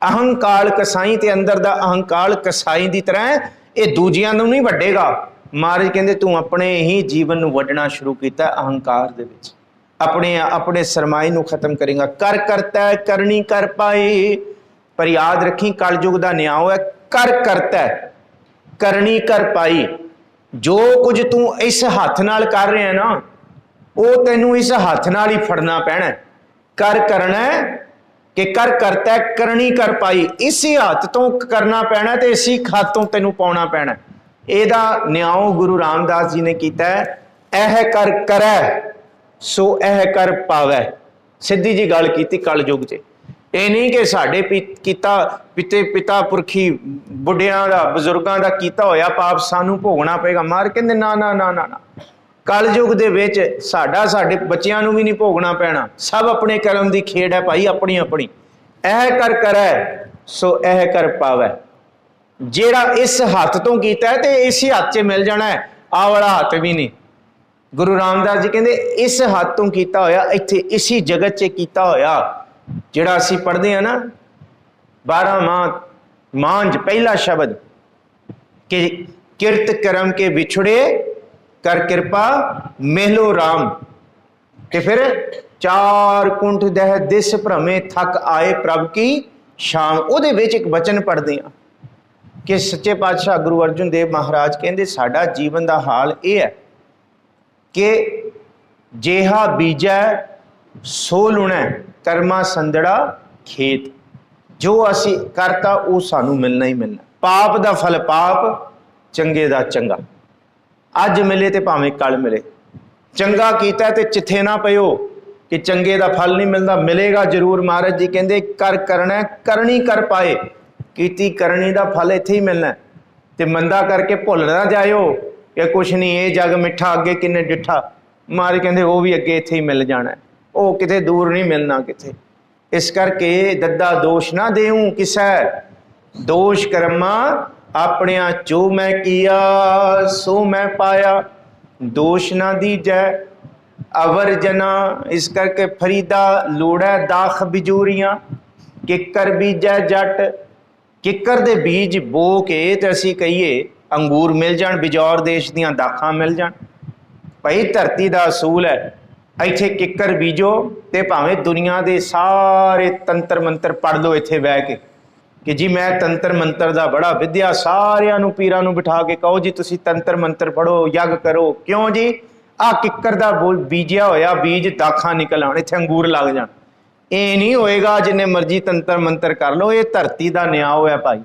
ਅਹੰਕਾਰ ਕਸਾਈ, ਤੇ ਅੰਦਰ ਦਾ ਅਹੰਕਾਰ ਕਸਾਈ ਦੀ ਤਰ੍ਹਾਂ ਹੈ, ਇਹ ਦੂਜਿਆਂ ਨੂੰ ਨਹੀਂ ਵੱਢੇਗਾ। ਮਹਾਰਾਜ ਕਹਿੰਦੇ ਤੂੰ ਆਪਣੇ ਹੀ ਜੀਵਨ ਨੂੰ ਵੱਢਣਾ ਸ਼ੁਰੂ ਕੀਤਾ ਅਹੰਕਾਰ ਦੇ ਵਿੱਚ, ਆਪਣੇ ਸਰਮਾਏ ਨੂੰ ਖਤਮ ਕਰੇਗਾ। ਕਰ ਕਰਤਾ ਕਰਨੀ ਕਰ ਪਾਏ। ਪਰ ਯਾਦ ਰੱਖੀ ਕਲਯੁਗ ਦਾ ਨਿਆਂ ਹੈ, ਕਰ ਕਰਤਾ ਕਰਨੀ ਕਰ ਪਾਈ। ਜੋ ਕੁਝ ਤੂੰ ਇਸ ਹੱਥ ਨਾਲ ਕਰ ਰਿਹਾ ਨਾ, ਉਹ ਤੈਨੂੰ ਇਸ ਹੱਥ ਨਾਲ ਹੀ ਫੜਨਾ ਪੈਣਾ। ਕਰ ਕਰਨਾ ਕਿ ਕਰ ਕਰਤਾ ਕਰਨੀ ਕਰ ਪਾਈ, ਇਸੇ ਹੱਥ ਤੋਂ ਕਰਨਾ ਪੈਣਾ ਤੇ ਇਸੇ ਹੱਥ ਤੋਂ ਤੈਨੂੰ ਪਾਉਣਾ ਪੈਣਾ। ਇਹਦਾ ਨਿਆਂ ਗੁਰੂ ਰਾਮਦਾਸ ਜੀ ਨੇ ਕੀਤਾ ਹੈ, ਇਹ ਕਰ ਕਰੈ ਸੋ ਇਹ ਕਰ ਪਾਵੈ। ਸਿੱਧੀ ਜੀ ਗੱਲ ਕੀਤੀ ਕਲਯੁਗ 'ਚ। ਇਹ ਨਹੀਂ ਕਿ ਸਾਡੇ ਪਿਤਾ ਪੁਰਖੀ ਬੁੱਢਿਆਂ ਦਾ ਬਜ਼ੁਰਗਾਂ ਦਾ ਕੀਤਾ ਹੋਇਆ ਪਾਪ ਸਾਨੂੰ ਭੋਗਣਾ ਪਏਗਾ। ਮਾਰ ਕਹਿੰਦੇ ਨਾ ਨਾ ਨਾ ਨਾ ਨਾ, ਕਲਯੁਗ ਦੇ ਵਿੱਚ ਸਾਡੇ ਬੱਚਿਆਂ ਨੂੰ ਵੀ ਨਹੀਂ ਭੋਗਣਾ ਪੈਣਾ। ਸਭ ਆਪਣੇ ਕਰਮ ਦੀ ਖੇਡ ਹੈ ਭਾਈ, ਆਪਣੀ ਆਪਣੀ। ਇਹ ਕਰ ਕਰੈ ਸੋ ਇਹ ਕਰ ਪਾਵੈ। ਜਿਹੜਾ ਇਸ ਹੱਥ ਤੋਂ ਕੀਤਾ ਹੈ ਤੇ ਇਸੇ ਹੱਥ 'ਚ ਮਿਲ ਜਾਣਾ ਹੈ, ਆਹ ਵਾਲਾ ਹੱਥ ਵੀ ਨਹੀਂ। ਗੁਰੂ ਰਾਮਦਾਸ ਜੀ ਕਹਿੰਦੇ ਇਸ ਹੱਥ ਤੋਂ ਕੀਤਾ ਹੋਇਆ, ਇੱਥੇ ਇਸੀ ਜਗਤ 'ਚ ਕੀਤਾ ਹੋਇਆ। ਜਿਹੜਾ ਅਸੀਂ ਪੜ੍ਹਦੇ ਹਾਂ ਨਾ 12 ਮਾਂਝ, ਪਹਿਲਾ ਸ਼ਬਦ ਕਿ ਕਿਰਤ ਕਰਮ ਕੇ ਵਿਛੜੇ ਕਰ ਕਿਰਪਾ ਮਹਿਲੋ ਰਾਮ। ਤੇ ਫਿਰ 4 ਕੁੰਠ ਦਹਿ ਦਿਸ ਭ੍ਰਮੇ ਥੱਕ ਆਏ ਪ੍ਰਭ ਕੀ ਸ਼ਾਮ। ਉਹਦੇ ਵਿੱਚ ਇੱਕ ਬਚਨ ਪੜ੍ਹਦੇ ਹਾਂ ਕਿ ਸੱਚੇ ਪਾਤਸ਼ਾਹ ਗੁਰੂ ਅਰਜਨ ਦੇਵ ਮਹਾਰਾਜ ਕਹਿੰਦੇ ਸਾਡਾ ਜੀਵਨ ਦਾ ਹਾਲ ਇਹ ਹੈ ਕਿ ਜੇਹਾ ਬੀਜੈ ਸੋ ਲੁਣੈ ਕਰਮਾ ਸੰਦੜਾ ਖੇਤ। ਜੋ ਅਸੀਂ ਕਰਤਾ ਉਹ ਸਾਨੂੰ ਮਿਲਣਾ ਹੀ ਮਿਲਣਾ। ਪਾਪ ਦਾ ਫਲ ਪਾਪ, ਚੰਗੇ ਦਾ ਚੰਗਾ। ਅੱਜ ਮਿਲੇ ਤੇ ਭਾਵੇਂ ਕੱਲ ਮਿਲੇ। ਚੰਗਾ ਕੀਤਾ ਤੇ ਚਿੱਥੇ ਨਾ ਪਿਓ ਕਿ ਚੰਗੇ ਦਾ ਫਲ ਨਹੀਂ ਮਿਲਦਾ, ਮਿਲੇਗਾ ਜ਼ਰੂਰ। ਮਹਾਰਾਜ ਜੀ ਕਹਿੰਦੇ ਕਰ ਕਰਨਾ ਕਰਨੀ ਕਰ ਪਾਏ। ਕੀਤੀ ਕਰਨੀ ਦਾ ਫਲ ਇੱਥੇ ਹੀ ਮਿਲਣਾ। ਤੇ ਮੰਦਾ ਕਰਕੇ ਭੁੱਲ ਨਾ ਜਾਇਓ ਕਿ ਕੁਛ ਨਹੀਂ, ਇਹ ਜੱਗ ਮਿੱਠਾ ਅੱਗੇ ਕਿੰਨੇ ਡਿੱਠਾ। ਮਹਾਰਾਜ ਕਹਿੰਦੇ ਉਹ ਵੀ ਅੱਗੇ ਇੱਥੇ ਹੀ ਮਿਲ ਜਾਣਾ, ਉਹ ਕਿਤੇ ਦੂਰ ਨਹੀਂ ਮਿਲਣਾ ਕਿਤੇ। ਇਸ ਕਰਕੇ ਦੱਦਾ ਦੋਸ਼ ਨਾ ਦੇਊ ਕਿਸੈ, ਦੋਸ਼ ਕਰਮਾ ਆਪਣਿਆਂ ਜੋ ਮੈਂ ਕੀਆ ਸੋ ਮੈਂ ਪਾਇਆ। ਦੋਸ਼ ਨਾ ਦੀਜੈ ਅਵਰ ਜਨਾ। ਇਸ ਕਰਕੇ ਫਰੀਦਾ ਲੋੜੈ ਦਾਖ ਬਿਜੂਰੀਆਂ। ਕਿੱਕਰ ਬੀਜੈ ਜੱਟ। ਕਿੱਕਰ ਦੇ ਬੀਜ ਬੋ ਕੇ ਤੇ ਅਸੀਂ ਕਹੀਏ ਅੰਗੂਰ ਮਿਲ ਜਾਣ, ਬਿਜੌਰ ਦੇਸ਼ ਦੀਆਂ ਦਾਖਾਂ ਮਿਲ ਜਾਣ। ਭਾਈ ਧਰਤੀ ਦਾ ਅਸੂਲ ਹੈ, ਇੱਥੇ ਕਿੱਕਰ ਬੀਜੋ ਤੇ ਭਾਵੇਂ ਦੁਨੀਆ ਦੇ ਸਾਰੇ ਤੰਤਰ ਮੰਤਰ ਪੜ੍ਹ ਲਓ ਇੱਥੇ ਬਹਿ ਕੇ ਕਿ ਜੀ ਮੈਂ ਤੰਤਰ ਮੰਤਰ ਦਾ ਬੜਾ ਵਿਦਿਆ। ਸਾਰਿਆਂ ਨੂੰ ਪੀਰਾਂ ਨੂੰ ਬਿਠਾ ਕੇ ਕਹੋ ਜੀ ਤੁਸੀਂ ਤੰਤਰ ਮੰਤਰ ਪੜ੍ਹੋ, ਯੱਗ ਕਰੋ। ਕਿਉਂ ਜੀ? ਆਹ ਕਿੱਕਰ ਦਾ ਬੀਜਿਆ ਹੋਇਆ ਬੀਜ ਦਾਖਾਂ ਨਿਕਲ ਆਉਣ, ਇੱਥੇ ਅੰਗੂਰ ਲੱਗ ਜਾਣ। ਇਹ ਨਹੀਂ ਹੋਏਗਾ ਜਿੰਨੇ ਮਰਜ਼ੀ ਤੰਤਰ ਮੰਤਰ ਕਰ ਲਓ। ਇਹ ਧਰਤੀ ਦਾ ਨਿਆਂ ਹੈ ਭਾਈ,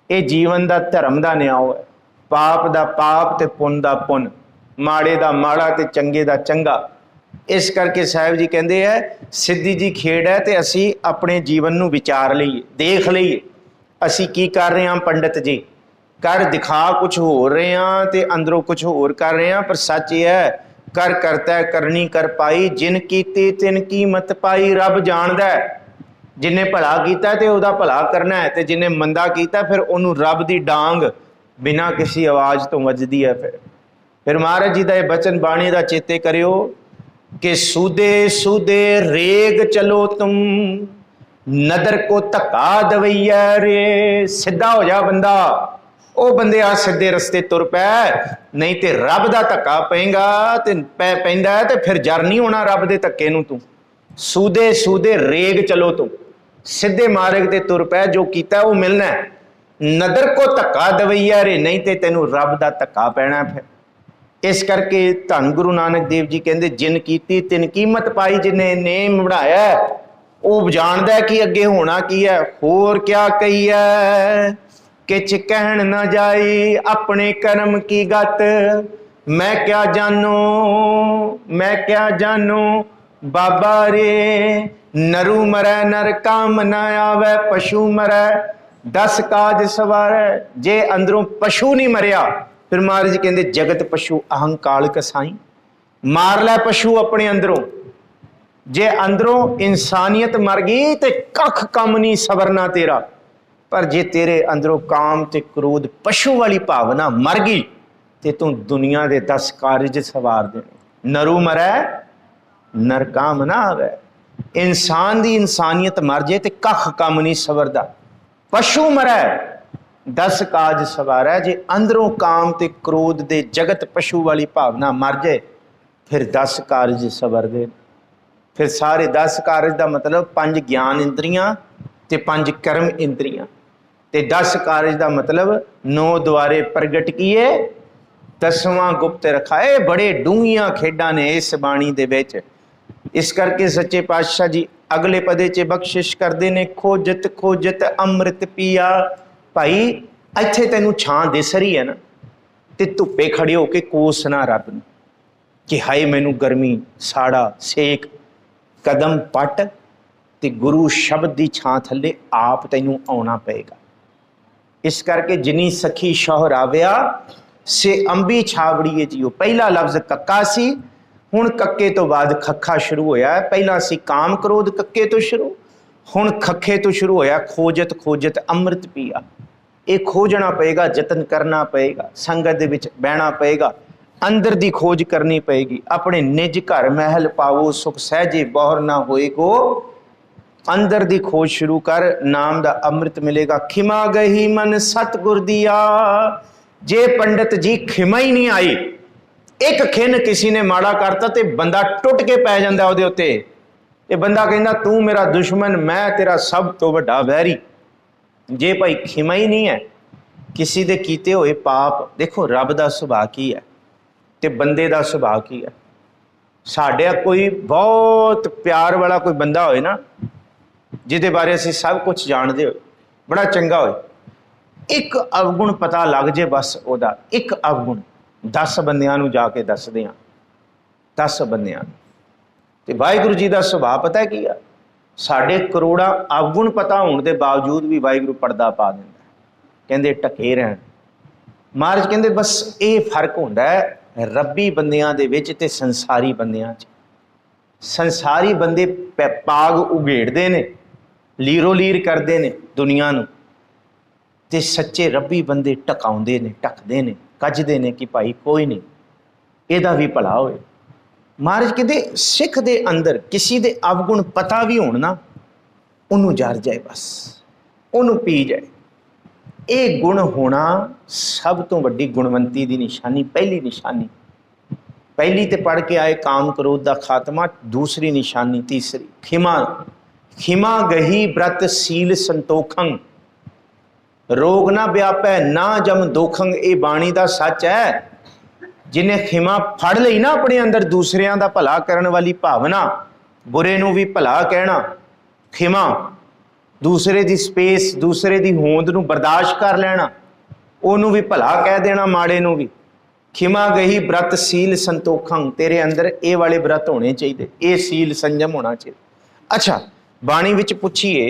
ਇਹ ਜੀਵਨ ਦਾ ਧਰਮ ਦਾ ਨਿਆਂ ਹੈ। ਪਾਪ ਦਾ ਪਾਪ ਤੇ ਪੁੰਨ ਦਾ ਪੁੰਨ, ਮਾੜੇ ਦਾ ਮਾੜਾ ਤੇ ਚੰਗੇ ਦਾ ਚੰਗਾ। ਇਸ ਕਰਕੇ ਸਾਹਿਬ ਜੀ ਕਹਿੰਦੇ ਹੈ ਸਿੱਧੀ ਜੀ ਖੇਡ ਹੈ ਤੇ ਅਸੀਂ ਆਪਣੇ ਜੀਵਨ ਨੂੰ ਵਿਚਾਰ ਲਈਏ, ਦੇਖ ਲਈਏ ਅਸੀਂ ਕੀ ਕਰ ਰਹੇ ਹਾਂ। ਪੰਡਿਤ ਜੀ ਕਰ ਦਿਖਾ ਕੁਛ ਹੋਰ ਰਹੇ ਹਾਂ ਤੇ ਅੰਦਰੋਂ ਕੁਛ ਹੋਰ ਕਰ ਰਹੇ ਹਾਂ, ਪਰ ਸੱਚ ਇਹ ਹੈ ਕਰ ਕਰਤਾ ਕਰਨੀ ਕਰ ਪਾਈ। ਜਿਨ ਕੀਤੀ ਤਿਨ ਕੀਮਤ ਪਾਈ। ਰੱਬ ਜਾਣਦਾ जिन्हें भला कीता ते उहदा भला करना है, ते जिन्हें मंदा कीता फिर उन्होंने रब दी डांग बिना किसी आवाज़ तो वजदी है। फिर महाराज जी का यह बचन बाणी का चेते करियो कि सूदे सूदे रेग चलो तुम, नदर को धक्का दवैया रे। सीधा हो जा बंदा, ओ बंदे आ सीधे रस्ते तुर पै, नहीं तो रब का धक्का पेगा तो पैंदा है, तो फिर जर नहीं होना रब के धक्के नूं तू। सूदे सूदे रेग चलो तुम, सीधे मार्ग ते तुर पै, जो कीता वो मिलना है। नदर को धक्का दवैया रे, नहीं तो तेनों रब का धक्का पैना। फिर इस करके धन गुरु नानक देव जी कहते जिन कीती तिन कीमत पाई, जिन्हें नेम बनाया वो जानदा है कि अगे होना की है। होर क्या कही है किच कहन न जाई, अपने कर्म की गत मैं क्या जानू, मैं क्या जानू बाबा रे। नरू मरै नर काम न आवे, पशु मरै 10 काज सवारै। जे अंदरों पशु नहीं मरिया, फिर महाराज जी कहते जगत पशु अहंकाल कसाई। मार लै पशु अपने अंदरों, जे अंदरों इंसानियत मर गई तो कख कम नहीं सवरना तेरा। पर जे तेरे अंदरों काम ते क्रोध पशु वाली भावना मर गई तो तू दुनिया के 10 कारज सवार देने। नरू मरै नर काम ना आवे, इंसान की इंसानियत मर जाए तो कख कम नहीं सवरदा। पशु मरै 10 काज सवारै, जे अंदरों काम ते क्रोध दे जगत पशु वाली भावना मर जाए फिर 10 कारज सवरदे। फिर सारे 10 कारज का मतलब 5 ज्ञान इंद्रियां ते 5 कर्म इंद्रियां ते 10 कारज का मतलब 9 द्वारे प्रगट किए 10वां गुप्त रखाए। बड़े डूंघियां खेडां ने इस बाणी दे विच। इस करके सच्चे पातशाह जी अगले पदे च बख्शिश करते ने, खोजत खोजत अमृत पिया। भाई इत्थे तैनू छां दिस रही है ना, ते धुप्पे खड़े होके कोसना रब नूं कि हाय मैनू गर्मी साड़ा सेक। कदम पट ते गुरु शब्द की छां थले आप तैनू आना पेगा। इस करके जिनी सखी शौहराविया से अंबी छावड़ीए जियो। पहला लफ्ज कक्का सी, हुण कक्के तो बाद खखा शुरू होया। पहला सी काम क्रोध कक्के तो शुरू, हुण खखे तो शुरू होया खोजत खोजत अमृत पिया। ये खोजना पेगा, जतन करना पेगा, संगत दे विच बहना पेगा, अंदर दी खोज करनी पेगी। अपने निज घर महल पावो सुख सहजे बौर ना होएगो। अंदर दी खोज शुरू कर, नाम दा अमृत मिलेगा। खिमा गही मन सतगुर दिया। जे पंडित जी खिमा ही नहीं आई, एक खिन किसी ने माड़ा करता तो बंदा टुट के पै जाता ਉਹਦੇ ਉੱਤੇ। ते बंदा कहता तू मेरा दुश्मन, मैं तेरा सब तो बड़ा वैरी। जे भाई खिमा ही नहीं है किसी दे कीते हुए पाप। देखो रब का सुभाव की है ते बंदे का सुभाव की है। साढ़े कोई बहुत प्यार वाला कोई बंदा होए ना, जिहदे बारे असीं सब कुछ जानते हो, बड़ा चंगा होए, एक अवगुण पता लग जे बस ओदा एक अवगुण 10 बंदियां नूं जाके दसदे हां, 10 बंदियां ते वाहिगुरू जी का सुभाव पता है की आ। साढ़े करोड़ा अवगुण पता होने के बावजूद भी वाहिगुरू पर्दा पा दिंदा, कहंदे ढके रहन। महाराज कहंदे बस ये फर्क हुंदा है रब्बी बंदियां दे विच ते संसारी बंदियां च। संसारी बंदे पाग उघेड़ते ने, लीरो लीर करते ने दुनिया नूं, ते सच्चे रब्बी बंदे टकाउंदे ने, ढकदे ने, कजदे ने कि भाई कोई नहीं इहदा भी भला होए। महाराज कहते सिख दे अंदर किसी दे अवगुण पता भी होण ना, उन्होंने जर जाए, बस उन्होंने पी जाए। ये गुण होना सब तो वड्डी गुणवंती की निशानी, पहली निशानी। पहली तो पढ़ के आए काम क्रोध का खात्मा, दूसरी निशानी तीसरी खिमा। खिमा गही व्रत सील संतोखंग, रोग ना व्यापै ना जम दोखंग। ये बाणी का सच है। जिन्हें खिमा फड़ लई ना अपने अंदर, दूसरियां का भला करने वाली भावना, बुरे नूं भी भला कहना, खिमा, दूसरे की स्पेस, दूसरे की होंद नूं बर्दाश्त कर लेना, ओनू भी भला कह देना, माड़े नूं भी। खिमा गही व्रत सील संतोखंग, तेरे अंदर ये वाले व्रत होने चाहिए, ये सील संयम होना चाहिए। अच्छा, बाणी विच पुछिए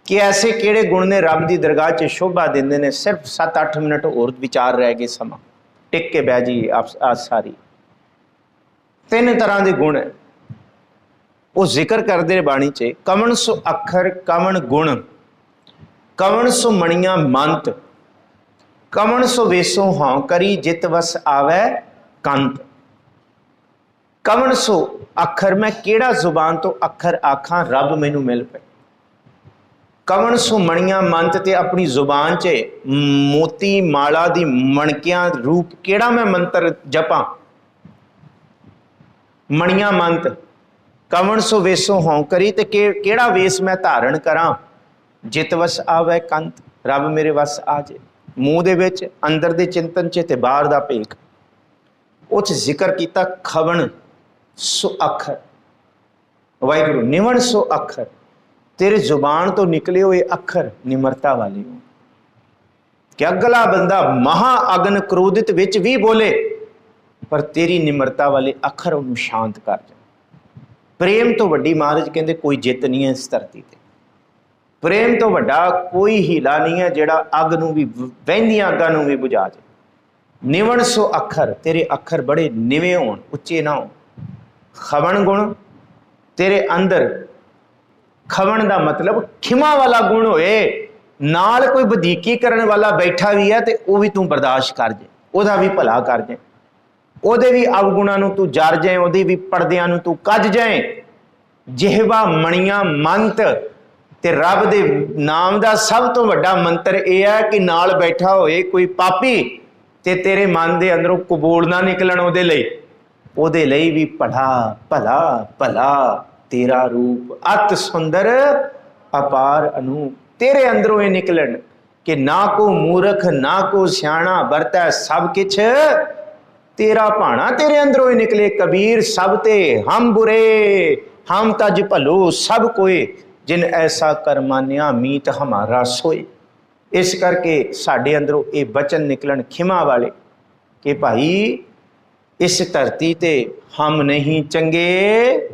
कि ऐसे किहड़े गुण ने रब की दरगाह च शोभा देंदे ने। सिर्फ 7-8 मिनट होर विचार रह गए, समा टिक के बह जाइए। आप सारी 3 तरह के गुण है, ਉਹ ਜ਼ਿਕਰ ਕਰਦੇ ਬਾਣੀ 'ਚ, ਕਵਣ ਸੋ ਅੱਖਰ ਕਵਣ ਗੁਣ, ਕਵਣ ਸੋ ਮਣੀਆਂ ਮੰਤ, ਕਵਣ ਸੋ ਵੇਸੋ ਹਾਂ ਕਰੀ ਜਿਤ ਵਸ ਆਵੈ ਕੰਤ। ਕਵਣ ਸੋ ਅੱਖਰ, ਮੈਂ ਕਿਹੜਾ ਜ਼ੁਬਾਨ ਤੋਂ ਅੱਖਰ ਆਖਾਂ ਰੱਬ ਮੈਨੂੰ ਮਿਲ ਪਏ। ਕਵਣ ਸੋ ਮਣੀਆਂ ਮੰਤ, ਤੇ ਆਪਣੀ ਜ਼ੁਬਾਨ 'ਚ ਮੋਤੀ ਮਾਲਾ ਦੀ ਮਣਕਿਆਂ ਰੂਪ ਕਿਹੜਾ ਮੈਂ ਮੰਤਰ ਜਪਾਂ। ਮਣੀਆਂ ਮੰਤ, ਕਵਣ ਸੋ ਵੇਸੋ ਹਉ ਕਰੀ, ਤੇ ਕਿਹੜਾ ਵੇਸ ਮੈਂ ਧਾਰਨ ਕਰਾਂ। ਜਿਤ ਵਸ ਆਵੈ ਕੰਤ, ਰੱਬ ਮੇਰੇ ਵਸ ਆ ਜੇ। ਮੂੰਹ ਦੇ ਵਿੱਚ, ਅੰਦਰ ਦੇ ਚਿੰਤਨ 'ਚ ਤੇ ਬਾਹਰ ਦਾ ਭੇਖ। ਉਹ 'ਚ ਜ਼ਿਕਰ ਕੀਤਾ ਖਵਣ ਸੋ ਅੱਖਰ, ਵਾਹਿਗੁਰੂ ਨਿਵਣ ਸੋ ਅੱਖਰ, ਤੇਰੇ ਜ਼ੁਬਾਨ ਤੋਂ ਨਿਕਲੇ ਹੋਏ ਅੱਖਰ ਨਿਮਰਤਾ ਵਾਲੇ ਹੋ। ਕਿ ਅਗਲਾ ਬੰਦਾ ਮਹਾ ਅਗਨ ਕ੍ਰੋਧਿਤ ਵਿੱਚ ਵੀ ਬੋਲੇ, ਪਰ ਤੇਰੀ ਨਿਮਰਤਾ ਵਾਲੇ ਅੱਖਰ ਉਹਨੂੰ ਸ਼ਾਂਤ ਕਰ ਜਾਣ। ਪ੍ਰੇਮ ਤੋਂ ਵੱਡੀ ਮਹਾਰਾਜ ਕਹਿੰਦੇ ਕੋਈ ਜਿੱਤ ਨਹੀਂ ਹੈ ਇਸ ਧਰਤੀ ਤੇ। ਪ੍ਰੇਮ ਤੋਂ ਵੱਡਾ ਕੋਈ ਹੀਲਾ ਨਹੀਂ ਹੈ ਜਿਹੜਾ ਅੱਗ ਨੂੰ ਵੀ, ਵਹਿੰਦੀਆਂ ਅੱਗਾਂ ਨੂੰ ਵੀ ਬੁਝਾ ਜਾਏ। ਨਿਵਣ ਸੋ ਅੱਖਰ, ਤੇਰੇ ਅੱਖਰ ਬੜੇ ਨਿਵੇਂ ਹੋਣ, ਉੱਚੇ ਨਾ ਹੋਣ। ਖਵਣ ਗੁਣ, ਤੇਰੇ ਅੰਦਰ ਖਵਣ ਦਾ ਮਤਲਬ ਖਿਮਾ ਵਾਲਾ ਗੁਣ ਹੋਏ। ਨਾਲ ਕੋਈ ਵਧੀਕੀ ਕਰਨ ਵਾਲਾ ਬੈਠਾ ਵੀ ਹੈ ਤੇ ਉਹ ਵੀ ਤੂੰ ਬਰਦਾਸ਼ਤ ਕਰ ਜਾਏ, ਉਹਦਾ ਵੀ ਭਲਾ ਕਰ ਜਾਏ, ਉਹਦੇ ਵੀ ਅਵਗੁਣਾਂ ਨੂੰ ਤੂੰ ਜਰ ਜਾਏ, ਉਹਦੀ ਵੀ ਪਰਦਿਆਂ ਨੂੰ ਤੂੰ ਕੱਜ ਜਾਏ। ਜਿਹਵਾ ਮਣੀਆਂ ਮੰਤ, ਤੇ ਰੱਬ ਦੇ ਨਾਮ ਦਾ ਸਭ ਤੋਂ ਵੱਡਾ ਮੰਤਰ ਇਹ ਹੈ ਕਿ ਨਾਲ ਬੈਠਾ ਹੋਏ ਕੋਈ ਪਾਪੀ ਤੇ ਤੇਰੇ ਮਨ ਦੇ ਅੰਦਰੋਂ ਕਬੂਲ ਨਾ ਨਿਕਲਣ ਉਹਦੇ ਲਈ ਵੀ ਭਲਾ ਭਲਾ ਭਲਾ ਤੇਰਾ ਰੂਪ ਅਤ ਸੁੰਦਰ ਅਪਾਰ ਅਨੂਪ। ਤੇਰੇ ਅੰਦਰੋਂ ਇਹ ਨਿਕਲਣ ਕਿ ਨਾ ਕੋ ਮੂਰਖ ਨਾ ਕੋ ਸਿਆਣਾ, ਵਰਤੈ ਸਭ ਕਿਛ ਤੇਰਾ ਭਾਣਾ। ਤੇਰੇ ਅੰਦਰੋਂ ਹੀ ਨਿਕਲੇ ਕਬੀਰ, ਸਭ ਤੇ ਹਮ ਬੁਰੇ ਹਮ ਤਜ ਭਲੋ ਸਭ ਕੋਏ, ਜਿਨ ਐਸਾ ਕਰ ਮਾਨਿਆ ਮੀਤ ਹਮਾਰਾ ਸੋਏ। ਇਸ ਕਰਕੇ ਸਾਡੇ ਅੰਦਰੋਂ ਇਹ ਬਚਨ ਨਿਕਲਣ ਖਿਮਾ ਵਾਲੇ ਕਿ ਭਾਈ ਇਸ ਧਰਤੀ ਤੇ ਹਮ ਨਹੀਂ ਚੰਗੇ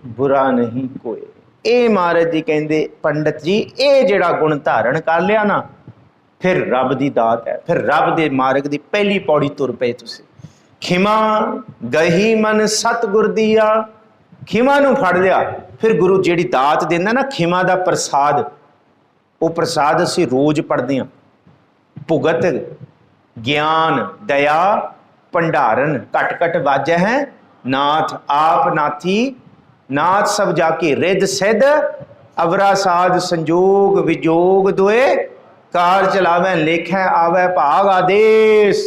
ਬੁਰਾ ਨਹੀਂ ਕੋਈ। ਇਹ ਮਹਾਰਾਜ ਜੀ ਕਹਿੰਦੇ ਪੰਡਤ ਜੀ ਇਹ ਜਿਹੜਾ ਗੁਣ ਧਾਰਨ ਕਰ ਲਿਆ ਨਾ, ਫਿਰ ਰੱਬ ਦੀ ਦਾਤ ਹੈ। ਫਿਰ ਰੱਬ ਦੇ ਮਾਰਗ ਦੀ ਪਹਿਲੀ ਪੌੜੀ ਤੁਰ ਪਏ ਤੁਸੀਂ। ਖਿਮਾ ਗਹੀ ਮਨ ਸਤਿਗੁਰ ਦੀਆ, ਖਿਮਾ ਨੂੰ ਫੜ ਲਿਆ। ਫਿਰ ਗੁਰੂ ਜਿਹੜੀ ਦਾਤ ਦਿੰਦਾ ਨਾ ਖਿਮਾ ਦਾ ਪ੍ਰਸਾਦ, ਉਹ ਪ੍ਰਸਾਦ ਅਸੀਂ ਰੋਜ਼ ਪੜ੍ਹਦੇ ਹਾਂ। ਭੁਗਤ ਗਿਆਨ ਦਇਆ ਭੰਡਾਰਨ, ਘਟ ਘਟ ਵਾਜੈ ਹੈ ਨਾਥ ਆਪ ਨਾਥੀ, ਨਾਥ ਸਭ ਜਾ ਕੇ ਰਿੱਧ ਸਿੱਧ, ਅਵਰਾ ਸਾਧ ਸੰਜੋਗ ਵਿਜੋਗ ਦੋਏ, ਕਾਰ ਚਲਾਵੈ ਲੇਖੈ ਆਵੈ ਭਾਗ ਆਦੇਸ਼,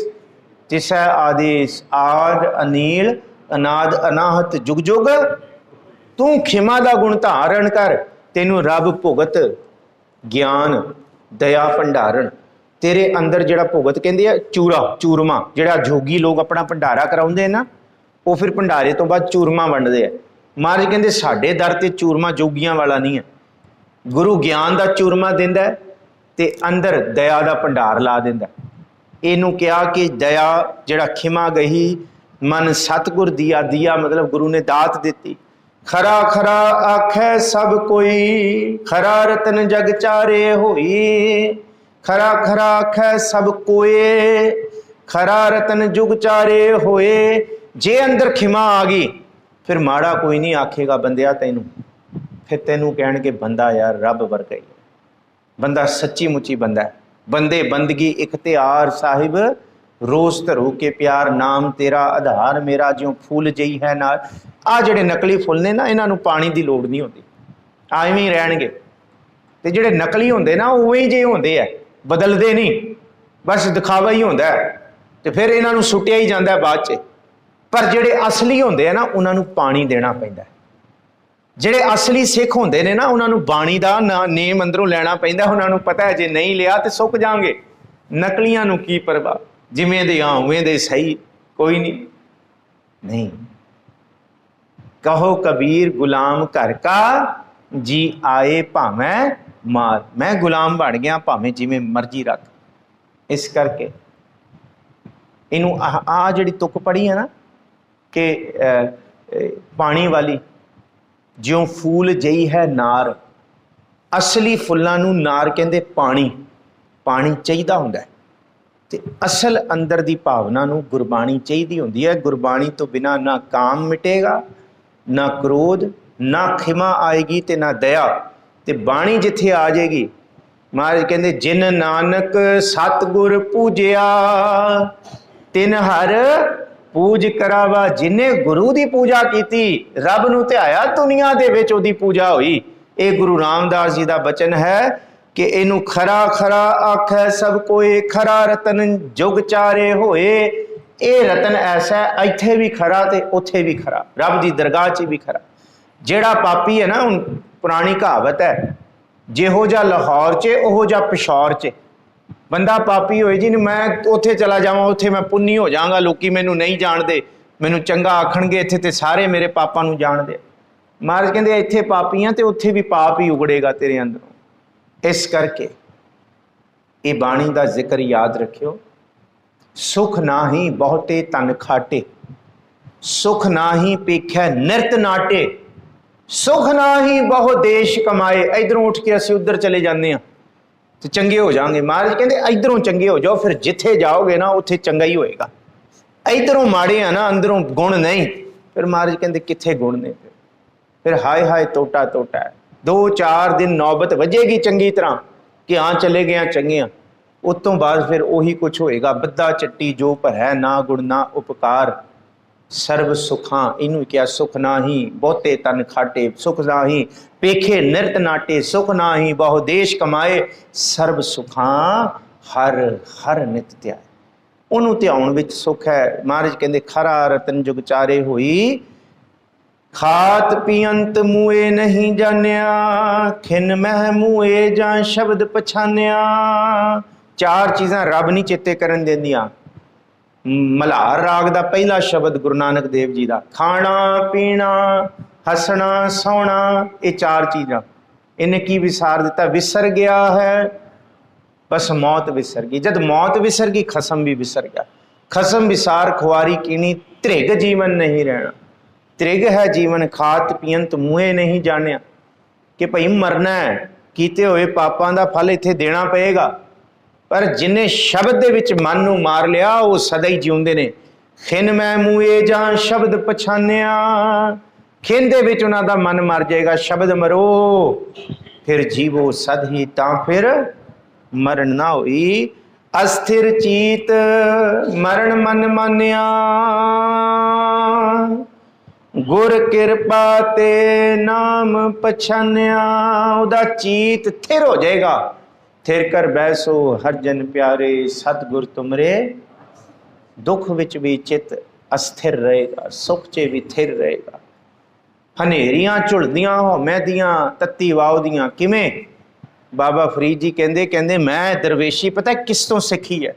ਤਿਸੈ ਆਦੇਸ਼ ਆਦ ਅਨੀਲ ਅਨਾਦ ਅਨਾਹਤ ਜੁਗ ਜੁਗ। ਤੂੰ ਖਿਮਾ ਦਾ ਗੁਣ ਧਾਰਨ ਕਰ, ਤੈਨੂੰ ਰੱਬ ਭੁਗਤ ਗਿਆਨ ਦਇਆ ਭੰਡਾਰਨ। ਤੇਰੇ ਅੰਦਰ ਜਿਹੜਾ ਭੁਗਤ ਕਹਿੰਦੇ ਆ ਚੂਰਮਾ, ਜਿਹੜਾ ਜੋਗੀ ਲੋਕ ਆਪਣਾ ਭੰਡਾਰਾ ਕਰਾਉਂਦੇ ਨਾ, ਉਹ ਫਿਰ ਭੰਡਾਰੇ ਤੋਂ ਬਾਅਦ ਚੂਰਮਾ ਵੰਡਦੇ ਆ। ਮਹਾਰਾਜ ਕਹਿੰਦੇ ਸਾਡੇ ਦਰ ਤੇ ਚੂਰਮਾ ਜੋਗੀਆਂ ਵਾਲਾ ਨਹੀਂ ਹੈ। ਗੁਰੂ ਗਿਆਨ ਦਾ ਚੂਰਮਾ ਦਿੰਦਾ ਤੇ ਅੰਦਰ ਦਇਆ ਦਾ ਭੰਡਾਰ ਲਾ ਦਿੰਦਾ। ਇਹਨੂੰ ਕਿਹਾ ਕਿ ਦਇਆ ਜਿਹੜਾ ਖਿਮਾ ਗਈ ਮਨ ਸਤਿਗੁਰ ਦੀਆ, ਦੀਆ ਮਤਲਬ ਗੁਰੂ ਨੇ ਦਾਤ ਦਿੱਤੀ। ਖਰਾ ਖਰਾ ਆਖੈ ਸਭ ਕੋਈ, ਖਰਾ ਰਤਨ ਜਗ ਚਾਰੇ ਹੋਈ, ਖਰਾ ਖਰਾ ਆਖੈ ਸਭ ਕੋਏ, ਖਰਾ ਰਤਨ ਜੁਗ ਚਾਰੇ ਹੋਏ। ਜੇ ਅੰਦਰ ਖਿਮਾ ਆ ਗਈ ਫਿਰ ਮਾੜਾ ਕੋਈ ਨਹੀਂ ਆਖੇਗਾ ਬੰਦਿਆ ਤੈਨੂੰ, ਫਿਰ ਤੈਨੂੰ ਕਹਿਣਗੇ ਬੰਦਾ ਯਾਰ ਰੱਬ ਵਰਗਾ ਹੀ, ਬੰਦਾ ਸੱਚੀ ਮੁੱਚੀ ਬੰਦਾ ਹੈ। ਬੰਦੇ ਬੰਦਗੀ ਇਖਤਿਆਰ ਸਾਹਿਬ, ਰੋਜ਼ ਧਰੂ ਕੇ ਪਿਆਰ, ਨਾਮ ਤੇਰਾ ਆਧਾਰ ਮੇਰਾ, ਜਿਉਂ ਫੁੱਲ ਜਈ ਹੈ ਨਾਲ। ਆਹ ਜਿਹੜੇ ਨਕਲੀ ਫੁੱਲ ਨੇ ਨਾ, ਇਹਨਾਂ ਨੂੰ ਪਾਣੀ ਦੀ ਲੋੜ ਨਹੀਂ ਹੁੰਦੀ, ਐਵੇਂ ਹੀ ਰਹਿਣਗੇ। ਤੇ ਜਿਹੜੇ ਨਕਲੀ ਹੁੰਦੇ ਨਾ ਉਵੇਂ ਹੀ ਜਿਹੇ ਹੁੰਦੇ ਆ, ਬਦਲਦੇ ਨਹੀਂ, ਬਸ ਦਿਖਾਵਾ ਹੀ ਹੁੰਦਾ ਤੇ ਫਿਰ ਇਹਨਾਂ ਨੂੰ ਸੁੱਟਿਆ ਹੀ ਜਾਂਦਾ ਬਾਅਦ 'ਚ। ਪਰ ਜਿਹੜੇ ਅਸਲੀ ਹੁੰਦੇ ਆ ਨਾ ਉਹਨਾਂ ਨੂੰ ਪਾਣੀ ਦੇਣਾ ਪੈਂਦਾ। ਜਿਹੜੇ ਅਸਲੀ ਸਿੱਖ ਹੁੰਦੇ ਨੇ ਨਾ ਉਹਨਾਂ ਨੂੰ ਬਾਣੀ ਦਾ ਨੇਮ ਅੰਦਰੋਂ ਲੈਣਾ ਪੈਂਦਾ। ਉਹਨਾਂ ਨੂੰ ਪਤਾ ਹੈ ਜੇ ਨਹੀਂ ਲਿਆ ਤੇ ਸੁੱਕ ਜਾਵਾਂਗੇ। ਨਕਲੀਆਂ ਨੂੰ ਕੀ ਪਰਵਾਹ, ਜਿਵੇਂ ਦੇ ਆ ਉਵੇਂ ਦੇ ਸਹੀ, ਕੋਈ ਨਹੀਂ। ਕਹੋ ਕਬੀਰ ਗੁਲਾਮ ਘਰ ਕਾ, ਜੀ ਆਏ ਭਾਵੇਂ ਮਾਰ। ਮੈਂ ਗੁਲਾਮ ਬਣ ਗਿਆ ਭਾਵੇਂ ਜਿਵੇਂ ਮਰਜ਼ੀ ਰੱਖ। ਇਸ ਕਰਕੇ ਇਹਨੂੰ ਆਹ ਜਿਹੜੀ ਤੁਕ ਪੜੀ ਹੈ ਨਾ ਕਿ ਪਾਣੀ ਵਾਲੀ, ਜਿਉਂ ਫੂਲ ਜਈ ਹੈ ਨਾਰ। ਅਸਲੀ ਫੁੱਲਾਂ ਨੂੰ ਨਾਰ ਕਹਿੰਦੇ। ਪਾਣੀ ਚਾਹੀਦਾ ਹੁੰਦਾ ਤੇ ਅਸਲ ਅੰਦਰ ਦੀ ਭਾਵਨਾ ਨੂੰ ਗੁਰਬਾਣੀ ਚਾਹੀਦੀ ਹੁੰਦੀ ਹੈ। ਗੁਰਬਾਣੀ ਤੋਂ ਬਿਨਾਂ ਨਾ ਕਾਮ ਮਿਟੇਗਾ, ਨਾ ਕ੍ਰੋਧ, ना खिमा आएगी ते ना दया। ते बाणी जिथे आ जाएगी, महाराज कहते जिन नानक सतगुर पूजया तिन हर पूज करावा। जिन्हें गुरु की पूजा की, रब नूं ध्याया, दुनिया दे विच उहदी पूजा हुई। ये गुरु रामदास जी का बचन है कि इनू खरा खरा आखै सब कोई, खरा रतन जुग चारे होए। ये रतन ऐसा है, इत्थे भी खरा ते उत्थे भी खरा, रब की दरगाह च भी खरा। जेड़ा पापी है ना, हुण पुरानी कहावत है, जिहो जा लाहौर च ओहो जा पिशौर च। बंदा पापी होए जी, मैं उत्थे चला जावां, उत्थे मैं पुन्नी हो जाऊंगा, लोकी मैनू नहीं जानते, मैनू चंगा आखणगे, इत्थे ते सारे मेरे पापां नू जानदे। महाराज कहंदे इत्थे पापी हां ते उत्थे भी पाप ही उगड़ेगा तेरे अंदरों। इस करके ये बाणी का जिक्र याद रखियो। सुख नाही बहुते तन खाटे, सुख नाही पेखै निरत नाटे, सुख नाही बहु देश कमाए। इधरों उठ के असीं उधर चले जाते हैं तो चंगे हो जाएंगे। महाराज कहते इधरों चंगे हो जाओ, फिर जिथे जाओगे ना उत्थे चंगा ही होएगा। इधरों माड़े हैं ना, अंदरों गुण नहीं, फिर महाराज कहते किथे गुण ने, फिर हाय हाय तोटा तोटा है। 2-4 दिन नौबत वजेगी चंगी तरह कि हाँ चले गए चंगे हाँ, उतों बाद फिर उही कुछ होएगा। बद्दा चट्टी जो भरै ना गुण ना उपकार, सर्व सुखां। इनू क्या सुख नाही बहुते तन खाटे, सुख नाही पेखे निरत नाटे, सुख नाही बहु देश कमाए, सर्व सुखां हर हर नित ध्याए। उन्होंने ध्यान विच सुख है। महाराज कहते खरा रतन जुग चारे होई, खात पियंत मुए नहीं जानिया, खिन मह मुए जां शब्द पछानिया। 4 चीज़ां रब नहीं चेते करन देंदियां। मल्हार राग का पहला शब्द गुरु नानक देव जी का, खाना पीना हसना सोना, ये 4 चीज़ां इन्हें की विसार दिता, विसर गया है, बस मौत विसर गई। जब मौत विसर गई खसम भी विसर गया। खसम विसार खुआरी कीनी, त्रिग जीवन नहीं रहना। त्रिग है जीवन, खात पियंत मुँहे नहीं जानिया, कि भाई मरना है, कीते हुए पापां दा फल इत्थे देना पएगा। पर जिन्हें शब्द दे विच मन नूं मार लिया वो सदा ही जिउंदे ने। खिन मैं मुए जां शब्द पछानिया, खिन दे विच उन्हां दा मन मर जाएगा। शब्द मरो फिर जीवो सद ही, तां फिर मरण ना होई। अस्थिर चीत मरण मन मानिया, गुर किरपा ते नाम पछानिया। उदा चीत थिर हो जाएगा। थिर कर बैसो हर जन प्यारे, सतगुर तुमरे। दुख विच भी चित अस्थिर रहेगा, सुख च भी थिर रहेगा। हनेरियां झुलदियां होमै दियां तत्ती वाव दियां। किवें? बाबा फरीद जी कहंदे कहंदे मैं दरवेशी पता किस तो सीखी है,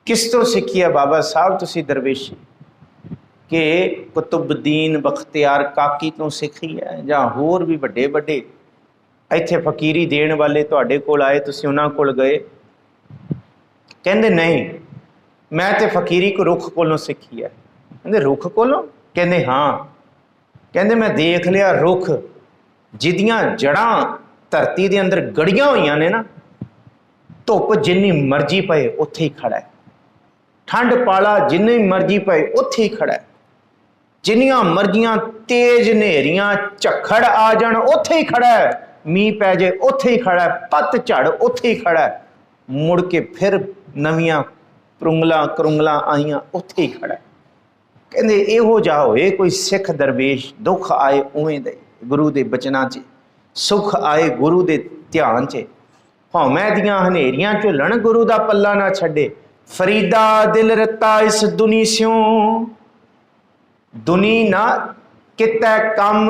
किस तो सीखी है बाबा साहब तुसी दरवेशी, कि कुतुबुद्दीन बख्तियार काकी तो सीखी है, जां होर भी वड्डे वड्डे इत्थे फकीरी देण वाले तुहाडे कोल आए, तुसी उन्हां कोल गए? कहंदे नहीं, मैं तो फकीरी को रुख कोलों सीखी है। कहंदे रुख कोलों? कहंदे हाँ। कहंदे मैं देख लिया रुख जिदियां जड़ां धरती दे अंदर गड़ियां होईयां ने ना, धुप जिन्नी मर्जी पए उत्थे ही खड़ा है, ठंड पाला जिन्नी मर्जी पए उत्थे ही खड़ा है, जिन्नियां मर्जियां तेज नेरियां झक्खड़ आ जाण उत्थे ही खड़ा है, मीह पै जाए उत्थे ही खड़ा है, पत झड़ उत्थे ही खड़ा है, मुड़ के फिर नवियां परुंगलां करुंगलां आईयां उत्थे ही खड़ा है। कहंदे इहो जिहा होए कोई सिख दरवेश, दुख आए उवें दे गुरु दे बचनां च, सुख आए गुरु दे ध्यान च, हौमै दियां हनेरियां झुलन गुरु दा पल्ला ना छड्डे। फरीदा दिल रत्ता इस दुनी स्यों, दुनी ना कितै कम,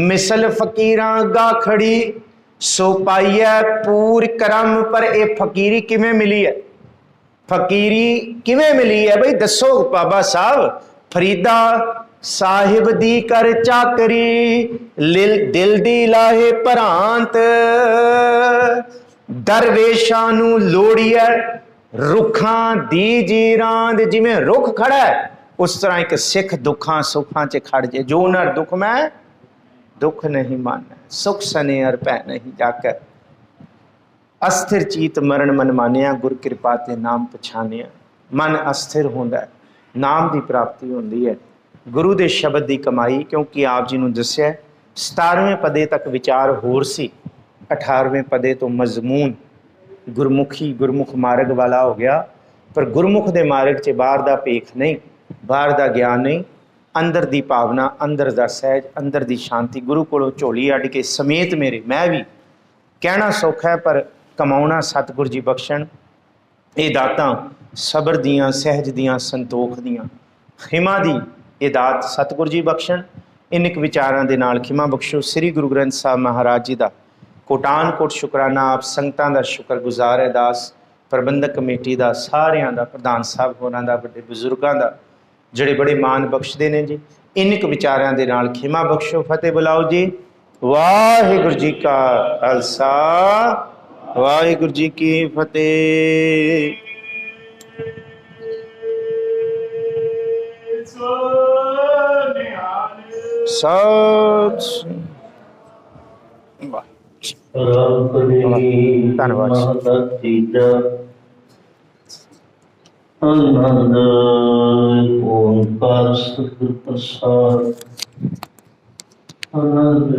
मिसल फकीरां गा खड़ी, सो पाइयै पूर करम। पर ये फकीरी किवें मिली है? फकीरी किवें मिली है बई दसो बाबा साहब? फरीदा साहिब दी कर चाकरी, दिल दी लाहे भरांत, दरवेशां नू लोड़ी है रुखां दी जीरांद। जिवें रुख खड़ा है उस तरह एक सिख दुखां सुखां च खड़ जाए। जो नर दुख में दुख नहीं माना, सुख सने अर भै नहीं जाकर। अस्थिर चीत मरण मन मानिया, गुर कृपा ते नाम पछानिया। मन अस्थिर होंदा है, नाम की प्राप्ति होंदी है। गुरु के शब्द की कमाई, क्योंकि आप जी ने दसिया 17वें पदे तक विचार होर सी, 18वें पदे तो मजमून गुरमुखी गुरमुख मार्ग वाला हो गया। पर गुरमुख के मार्ग च बाहर का भेख नहीं, बाहर का ज्ञान नहीं, अंदर की भावना, अंदर का सहज, अंदर की शांति। गुरु को झोली अड्ड के समेत मेरे, मैं भी कहना सौखा है पर कमाउना सतगुर जी बख्शण। ये दातां सबर दियाँ, सहज दियाँ, संतोख दियाँ, खिमा दी ये दात सतगुर जी बख्शण। इनक विचारां दे नाल खिमा बख्शो। श्री गुरु ग्रंथ साहब महाराज जी का कोटान कोट शुकराना। आप संगतां दा शुक्रगुजार है दास, प्रबंधक कमेटी का, सारियां दा, प्रधान साहब होरां दा, बड़े बजुर्गों का, ਜਿਹੜੇ बड़े मान बख्शते हैं जी। इनक विचारों के नाल खिमा बख्शो। फतेह बुलाओ जी। वाहिगुरू जी का खालसा, वाहिगुरू जी की फतेह। सत धन्यवाद। आनंद ओंकार सतप्रसाद आनंद